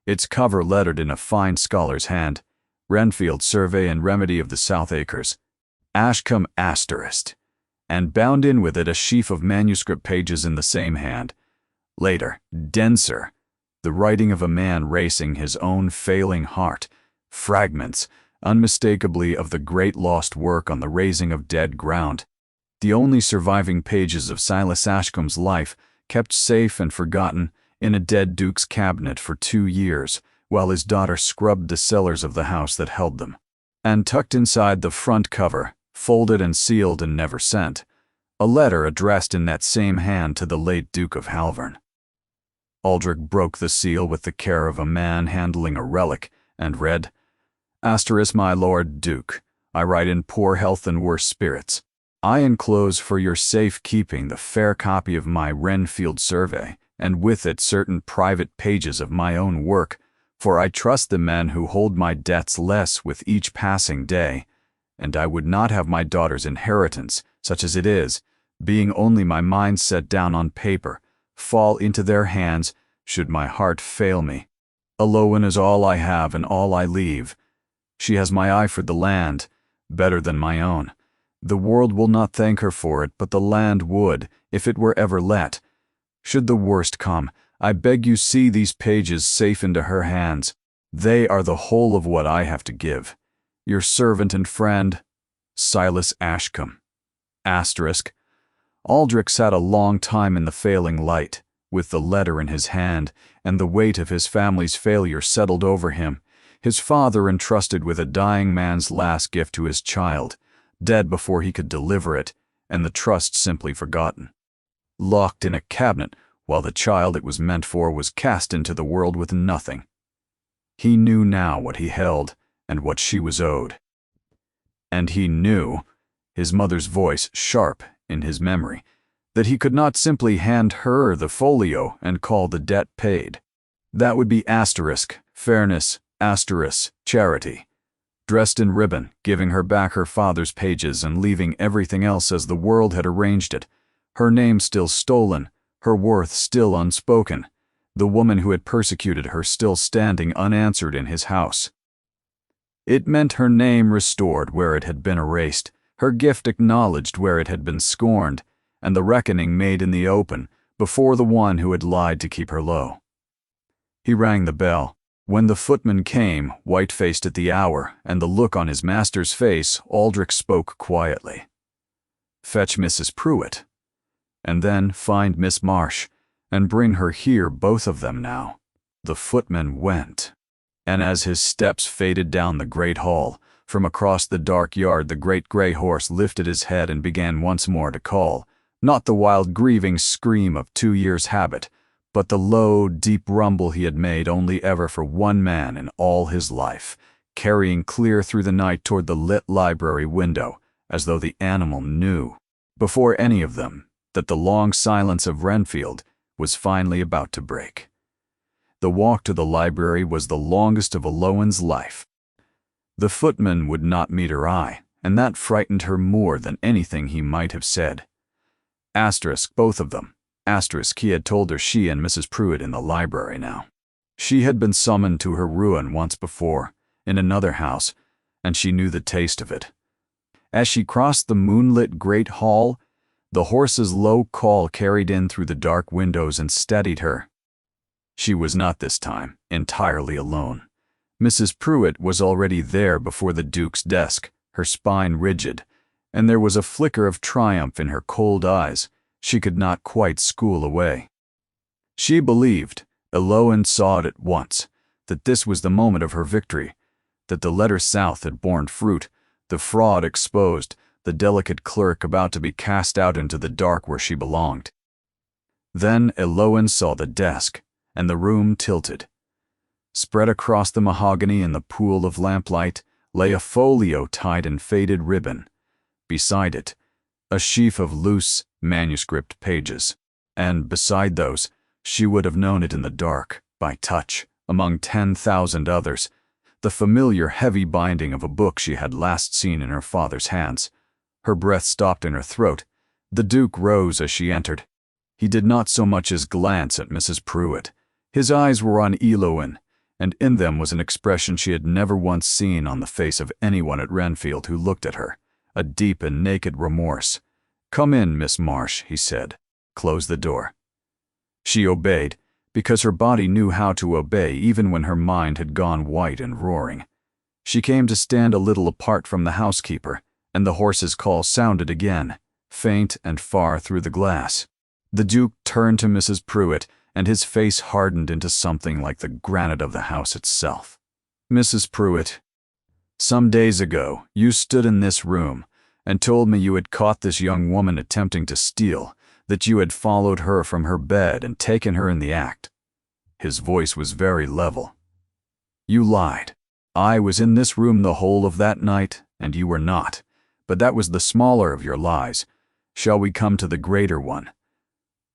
A: its cover lettered in a fine scholar's hand, Renfield Survey and Remedy of the South Acres, Ashcombe asterisk, and bound in with it a sheaf of manuscript pages in the same hand. Later, denser, the writing of a man racing his own failing heart, fragments, unmistakably of the great lost work on the raising of dead ground, the only surviving pages of Silas Ashcombe's life, kept safe and forgotten in a dead duke's cabinet for 2 years, while his daughter scrubbed the cellars of the house that held them. And tucked inside the front cover, folded and sealed and never sent, a letter addressed in that same hand to the late Duke of Halvern. Aldrich broke the seal with the care of a man handling a relic, and read, "My Lord Duke, I write in poor health and worse spirits. I enclose for your safe keeping the fair copy of my Renfield Survey, and with it certain private pages of my own work, for I trust the men who hold my debts less with each passing day, and I would not have my daughter's inheritance, such as it is, being only my mind set down on paper, fall into their hands should my heart fail me. Iloan is all I have and all I leave. She has my eye for the land, better than my own. The world will not thank her for it, but the land would, if it were ever let. Should the worst come, I beg you see these pages safe into her hands. They are the whole of what I have to give. Your servant and friend, Silas Ashcombe. Asterisk. Aldrich sat a long time in the failing light, with the letter in his hand, and the weight of his family's failure settled over him, his father entrusted with a dying man's last gift to his child, dead before he could deliver it, and the trust simply forgotten. Locked in a cabinet, while the child it was meant for was cast into the world with nothing. He knew now what he held, and what she was owed. And he knew, his mother's voice sharp in his memory, that he could not simply hand her the folio and call the debt paid. That would be asterisk, fairness, asterisk, charity. Dressed in ribbon, giving her back her father's pages and leaving everything else as the world had arranged it, her name still stolen, her worth still unspoken, the woman who had persecuted her still standing unanswered in his house. It meant her name restored where it had been erased, her gift acknowledged where it had been scorned, and the reckoning made in the open before the one who had lied to keep her low. He rang the bell. When the footman came, white-faced at the hour, and the look on his master's face, Aldrich spoke quietly. "Fetch Mrs. Pruitt, and then find Miss Marsh, and bring her here, both of them now." The footman went, and as his steps faded down the great hall, from across the dark yard the great grey horse lifted his head and began once more to call, not the wild grieving scream of 2 years' habit, but the low, deep rumble he had made only ever for one man in all his life, carrying clear through the night toward the lit library window, as though the animal knew, before any of them, that the long silence of Renfield was finally about to break. The walk to the library was the longest of Iloan's life. The footman would not meet her eye, and that frightened her more than anything he might have said. Asterisk, both of them. Asterisk, he had told her she and Mrs. Pruitt in the library now. She had been summoned to her ruin once before, in another house, and she knew the taste of it. As she crossed the moonlit great hall, the horse's low call carried in through the dark windows and steadied her. She was not this time entirely alone. Mrs. Pruitt was already there before the Duke's desk, her spine rigid, and there was a flicker of triumph in her cold eyes she could not quite school away. She believed, Eloin saw it at once, that this was the moment of her victory, that the letter south had borne fruit, the fraud exposed, the delicate clerk about to be cast out into the dark where she belonged. Then Eloin saw the desk, and the room tilted. Spread across the mahogany in the pool of lamplight lay a folio tied in faded ribbon. Beside it, a sheaf of loose manuscript pages, and beside those, she would have known it in the dark, by touch, among 10,000 others, the familiar heavy binding of a book she had last seen in her father's hands. Her breath stopped in her throat. The Duke rose as she entered. He did not so much as glance at Mrs. Pruitt. His eyes were on Eloin, and in them was an expression she had never once seen on the face of anyone at Renfield who looked at her, a deep and naked remorse. "Come in, Miss Marsh," he said. "Close the door." She obeyed, because her body knew how to obey even when her mind had gone white and roaring. She came to stand a little apart from the housekeeper, and the horse's call sounded again, faint and far through the glass. The Duke turned to Mrs. Pruitt, and his face hardened into something like the granite of the house itself. "Mrs. Pruitt, some days ago you stood in this room and told me you had caught this young woman attempting to steal, that you had followed her from her bed and taken her in the act." His voice was very level. "You lied. I was in this room the whole of that night, and you were not. But that was the smaller of your lies. Shall we come to the greater one?"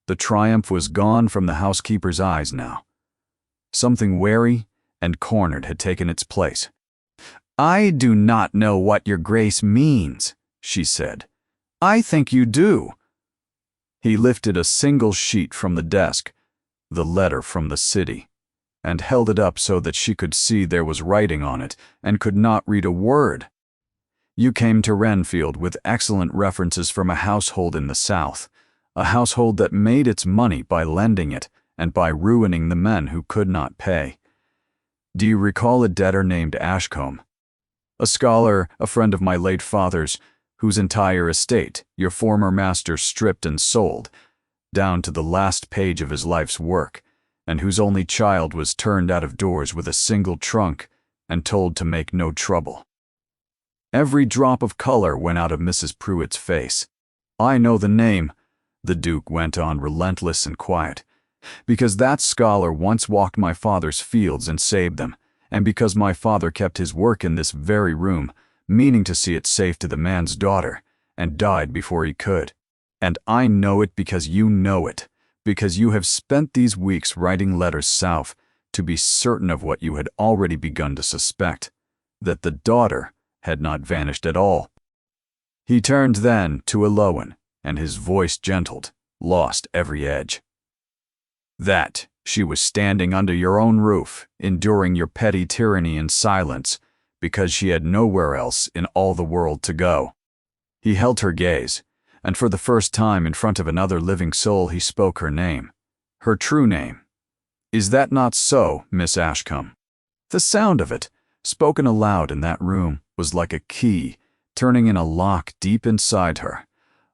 A: The triumph was gone from the housekeeper's eyes now. Something wary and cornered had taken its place. "I do not know what your grace means," she said. "I think you do." He lifted a single sheet from the desk, the letter from the city, and held it up so that she could see there was writing on it and could not read a word. "You came to Renfield with excellent references from a household in the South, a household that made its money by lending it and by ruining the men who could not pay. Do you recall a debtor named Ashcombe? A scholar, a friend of my late father's, whose entire estate your former master stripped and sold, down to the last page of his life's work, and whose only child was turned out of doors with a single trunk and told to make no trouble." Every drop of color went out of Mrs. Pruitt's face. "I know the name," the Duke went on, relentless and quiet, "because that scholar once walked my father's fields and saved them, and because my father kept his work in this very room, meaning to see it safe to the man's daughter, and died before he could. And I know it because you know it, because you have spent these weeks writing letters south to be certain of what you had already begun to suspect, that the daughter had not vanished at all." He turned then to Eloin, and his voice gentled, lost every edge. "That she was standing under your own roof, enduring your petty tyranny in silence, because she had nowhere else in all the world to go." He held her gaze, and for the first time in front of another living soul he spoke her name, her true name. "Is that not so, Miss Ashcombe?" The sound of it, spoken aloud in that room, was like a key turning in a lock deep inside her,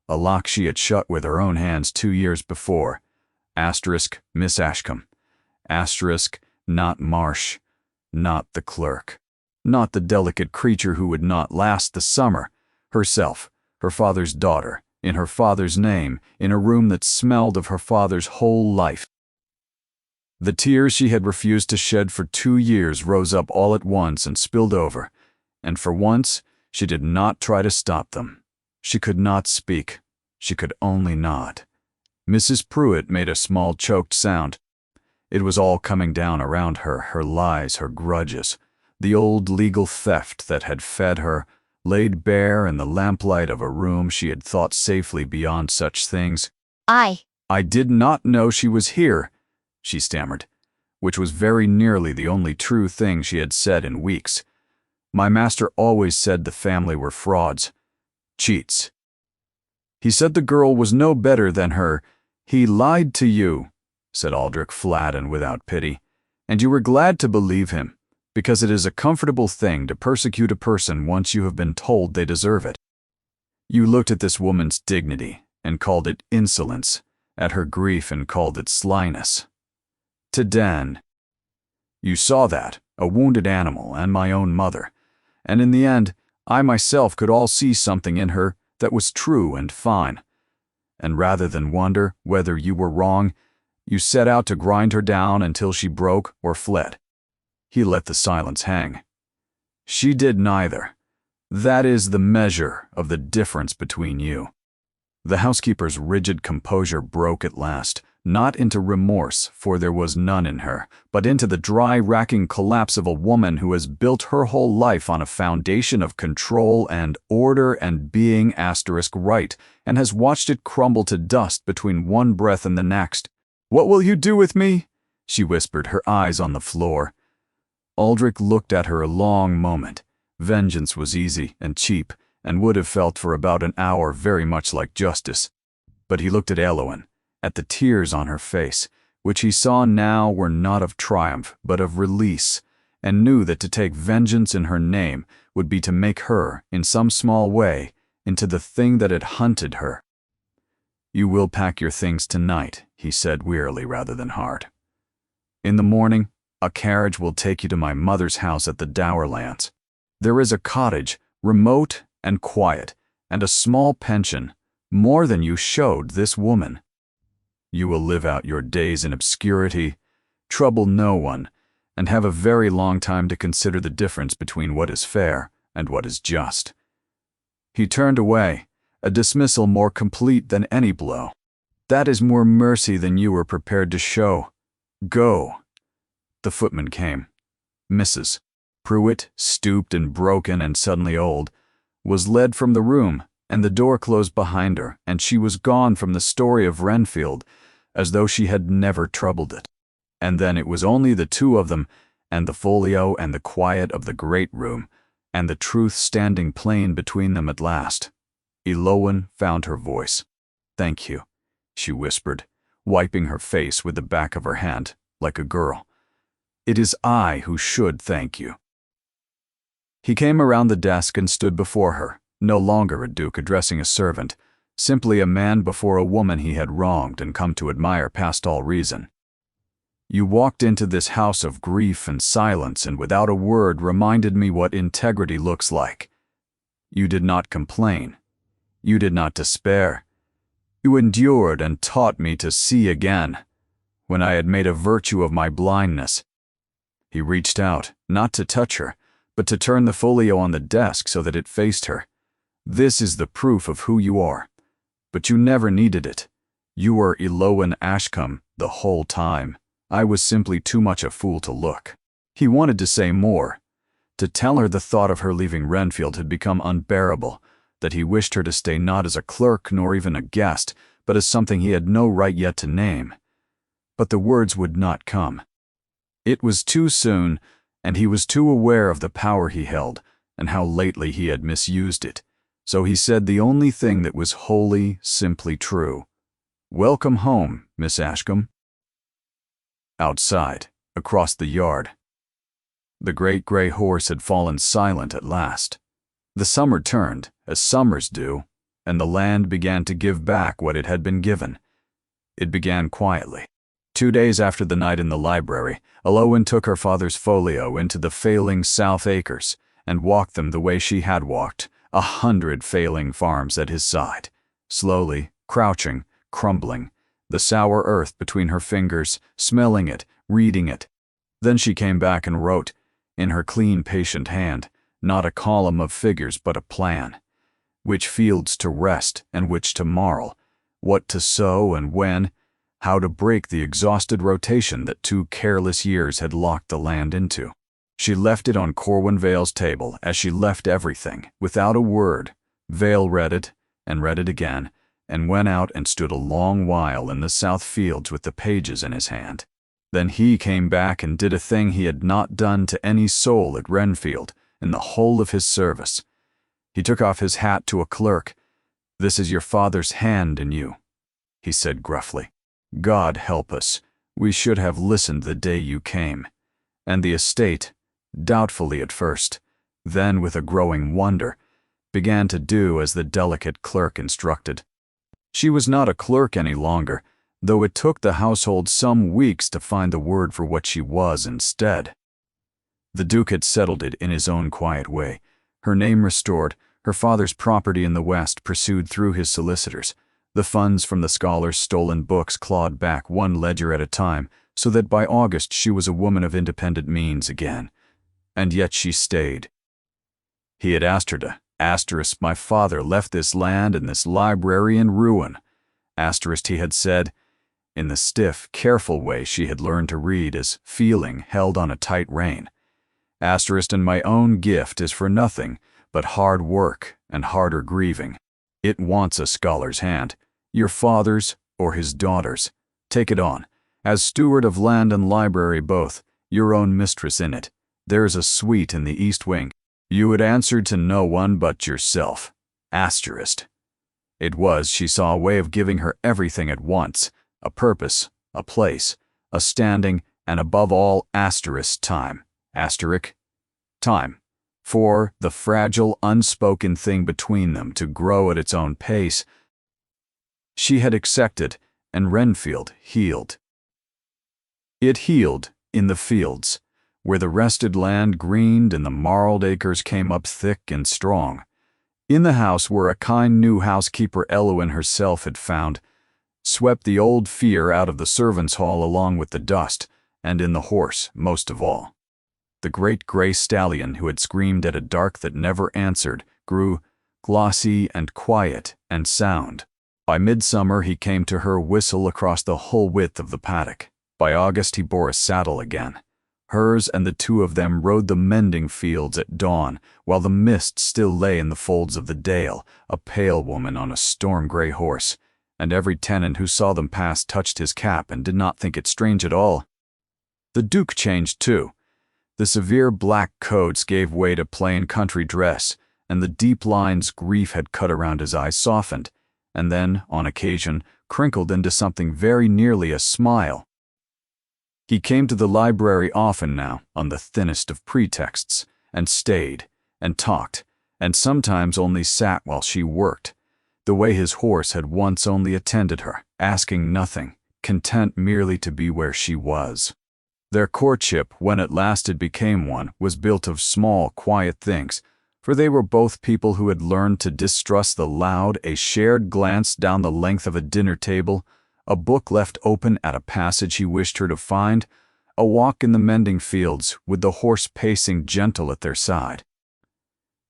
A: a lock she had shut with her own hands 2 years before. Asterisk, Miss Ashcombe. Asterisk, not Marsh, not the clerk, not the delicate creature who would not last the summer, herself, her father's daughter, in her father's name, in a room that smelled of her father's whole life. The tears she had refused to shed for 2 years rose up all at once and spilled over, and for once she did not try to stop them. She could not speak. She could only nod. Mrs. Pruitt made a small choked sound. It was all coming down around her, her lies, her grudges, the old legal theft that had fed her, laid bare in the lamplight of a room she had thought safely beyond such things. I did not know she was here," she stammered, which was very nearly the only true thing she had said in weeks. "My master always said the family were frauds, cheats. He said the girl was no better than her. He lied to you," said Aldrich flat and without pity, "and you were glad to believe him, because it is a comfortable thing to persecute a person once you have been told they deserve it. You looked at this woman's dignity and called it insolence, at her grief and called it slyness. to Den. You saw that, a wounded animal and my own mother, and in the end, I myself could all see something in her that was true and fine. And rather than wonder whether you were wrong, you set out to grind her down until she broke or fled. He let the silence hang. She did neither. That is the measure of the difference between you. The housekeeper's rigid composure broke at last, not into remorse, for there was none in her, but into the dry, racking collapse of a woman who has built her whole life on a foundation of control and order and being *right, and has watched it crumble to dust between one breath and the next. "What will you do with me?" she whispered, her eyes on the floor. Aldrich looked at her a long moment. Vengeance was easy and cheap, and would have felt for about an hour very much like justice. But he looked at Eowyn, at the tears on her face, which he saw now were not of triumph but of release, and knew that to take vengeance in her name would be to make her, in some small way, into the thing that had hunted her. "You will pack your things tonight," he said wearily rather than hard. "In the morning, a carriage will take you to my mother's house at the Dowerlands. There is a cottage, remote and quiet, and a small pension, more than you showed this woman. You will live out your days in obscurity, trouble no one, and have a very long time to consider the difference between what is fair and what is just." He turned away, a dismissal more complete than any blow. "That is more mercy than you were prepared to show. Go." The footman came. Mrs. Pruitt, stooped and broken and suddenly old, was led from the room, and the door closed behind her, and she was gone from the story of Renfield, as though she had never troubled it. And then it was only the two of them, and the folio and the quiet of the great room, and the truth standing plain between them at last. Eowyn found her voice. "Thank you," she whispered, wiping her face with the back of her hand, like a girl. "It is I who should thank you." He came around the desk and stood before her, no longer a duke addressing a servant, simply a man before a woman he had wronged and come to admire past all reason. "You walked into this house of grief and silence and without a word reminded me what integrity looks like. You did not complain. You did not despair. You endured and taught me to see again, when I had made a virtue of my blindness." He reached out, not to touch her, but to turn the folio on the desk so that it faced her. "This is the proof of who you are. But you never needed it. You were Eowyn Ashcombe the whole time. I was simply too much a fool to look." He wanted to say more, to tell her the thought of her leaving Renfield had become unbearable, that he wished her to stay not as a clerk nor even a guest, but as something he had no right yet to name. But the words would not come. It was too soon, and he was too aware of the power he held, and how lately he had misused it. So he said the only thing that was wholly, simply true. "Welcome home, Miss Ashcombe." Outside, across the yard, the great gray horse had fallen silent at last. The summer turned, as summers do, and the land began to give back what it had been given. It began quietly. 2 days after the night in the library, Eowyn took her father's folio into the failing South Acres and walked them the way she had walked, 100 failing farms at his side, slowly, crouching, crumbling, the sour earth between her fingers, smelling it, reading it. Then she came back and wrote, in her clean, patient hand, not a column of figures but a plan. Which fields to rest and which to marl, what to sow and when, how to break the exhausted rotation that 2 careless years had locked the land into. She left it on Corwin Vale's table as she left everything, without a word. Vale read it, and read it again, and went out and stood a long while in the south fields with the pages in his hand. Then he came back and did a thing he had not done to any soul at Renfield in the whole of his service. He took off his hat to a clerk. "This is your father's hand in you," he said gruffly. "God help us, we should have listened the day you came." And the estate, doubtfully at first, then with a growing wonder, began to do as the delicate clerk instructed. She was not a clerk any longer, though it took the household some weeks to find the word for what she was instead. The Duke had settled it in his own quiet way, her name restored, her father's property in the West pursued through his solicitors, the funds from the scholars' stolen books clawed back one ledger at a time, so that by August she was a woman of independent means again. And yet she stayed. He had asked her to. My father left this land and this library in ruin. He had said, in the stiff, careful way she had learned to read as feeling held on a tight rein. And my own gift is for nothing but hard work and harder grieving. It wants a scholar's hand, your father's or his daughter's. Take it on. As steward of land and library both, your own mistress in it. There's a suite in the east wing. You had answered to no one but yourself. It was, she saw, a way of giving her everything at once, a purpose, a place, a standing, and above all, time. Time. For the fragile, unspoken thing between them to grow at its own pace. She had accepted, and Renfield healed. It healed in the fields, where the rested land greened and the marled acres came up thick and strong. In the house where a kind new housekeeper Elwyn herself had found, swept the old fear out of the servants' hall along with the dust, and in the horse most of all. The great gray stallion who had screamed at a dark that never answered grew glossy and quiet and sound. By midsummer he came to her whistle across the whole width of the paddock. By August he bore a saddle again. Hers and the two of them rode the mending fields at dawn, while the mist still lay in the folds of the dale, a pale woman on a storm-gray horse, and every tenant who saw them pass touched his cap and did not think it strange at all. The Duke changed too. The severe black coats gave way to plain country dress, and the deep lines grief had cut around his eyes softened, and then, on occasion, crinkled into something very nearly a smile. He came to the library often now, on the thinnest of pretexts, and stayed, and talked, and sometimes only sat while she worked, the way his horse had once only attended her, asking nothing, content merely to be where she was. Their courtship, when at last it became one, was built of small, quiet things, for they were both people who had learned to distrust the loud, a shared glance down the length of a dinner table, a book left open at a passage he wished her to find, a walk in the mending fields with the horse pacing gentle at their side.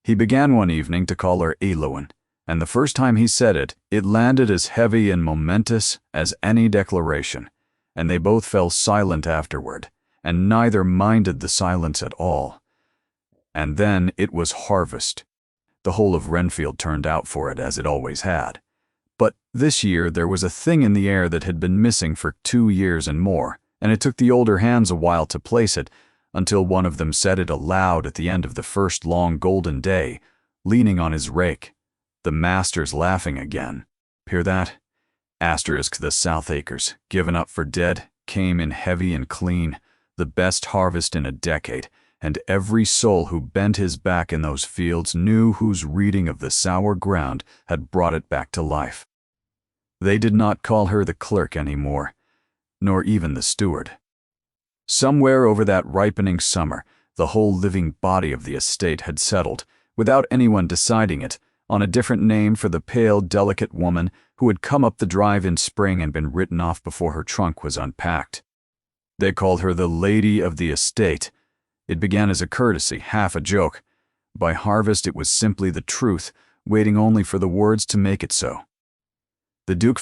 A: He began one evening to call her Elwyn, and the first time he said it, it landed as heavy and momentous as any declaration, and they both fell silent afterward, and neither minded the silence at all. And then it was harvest. The whole of Renfield turned out for it as it always had. But this year there was a thing in the air that had been missing for 2 years and more, and it took the older hands a while to place it, until one of them said it aloud at the end of the first long golden day, leaning on his rake. The master's laughing again. Hear that? The South Acres, given up for dead, came in heavy and clean, the best harvest in a decade, and every soul who bent his back in those fields knew whose reading of the sour ground had brought it back to life. They did not call her the clerk anymore, nor even the steward. Somewhere over that ripening summer, the whole living body of the estate had settled, without anyone deciding it, on a different name for the pale, delicate woman who had come up the drive in spring and been written off before her trunk was unpacked. They called her the Lady of the Estate. It began as a courtesy, half a joke. By harvest it was simply the truth, waiting only for the words to make it so. The Duke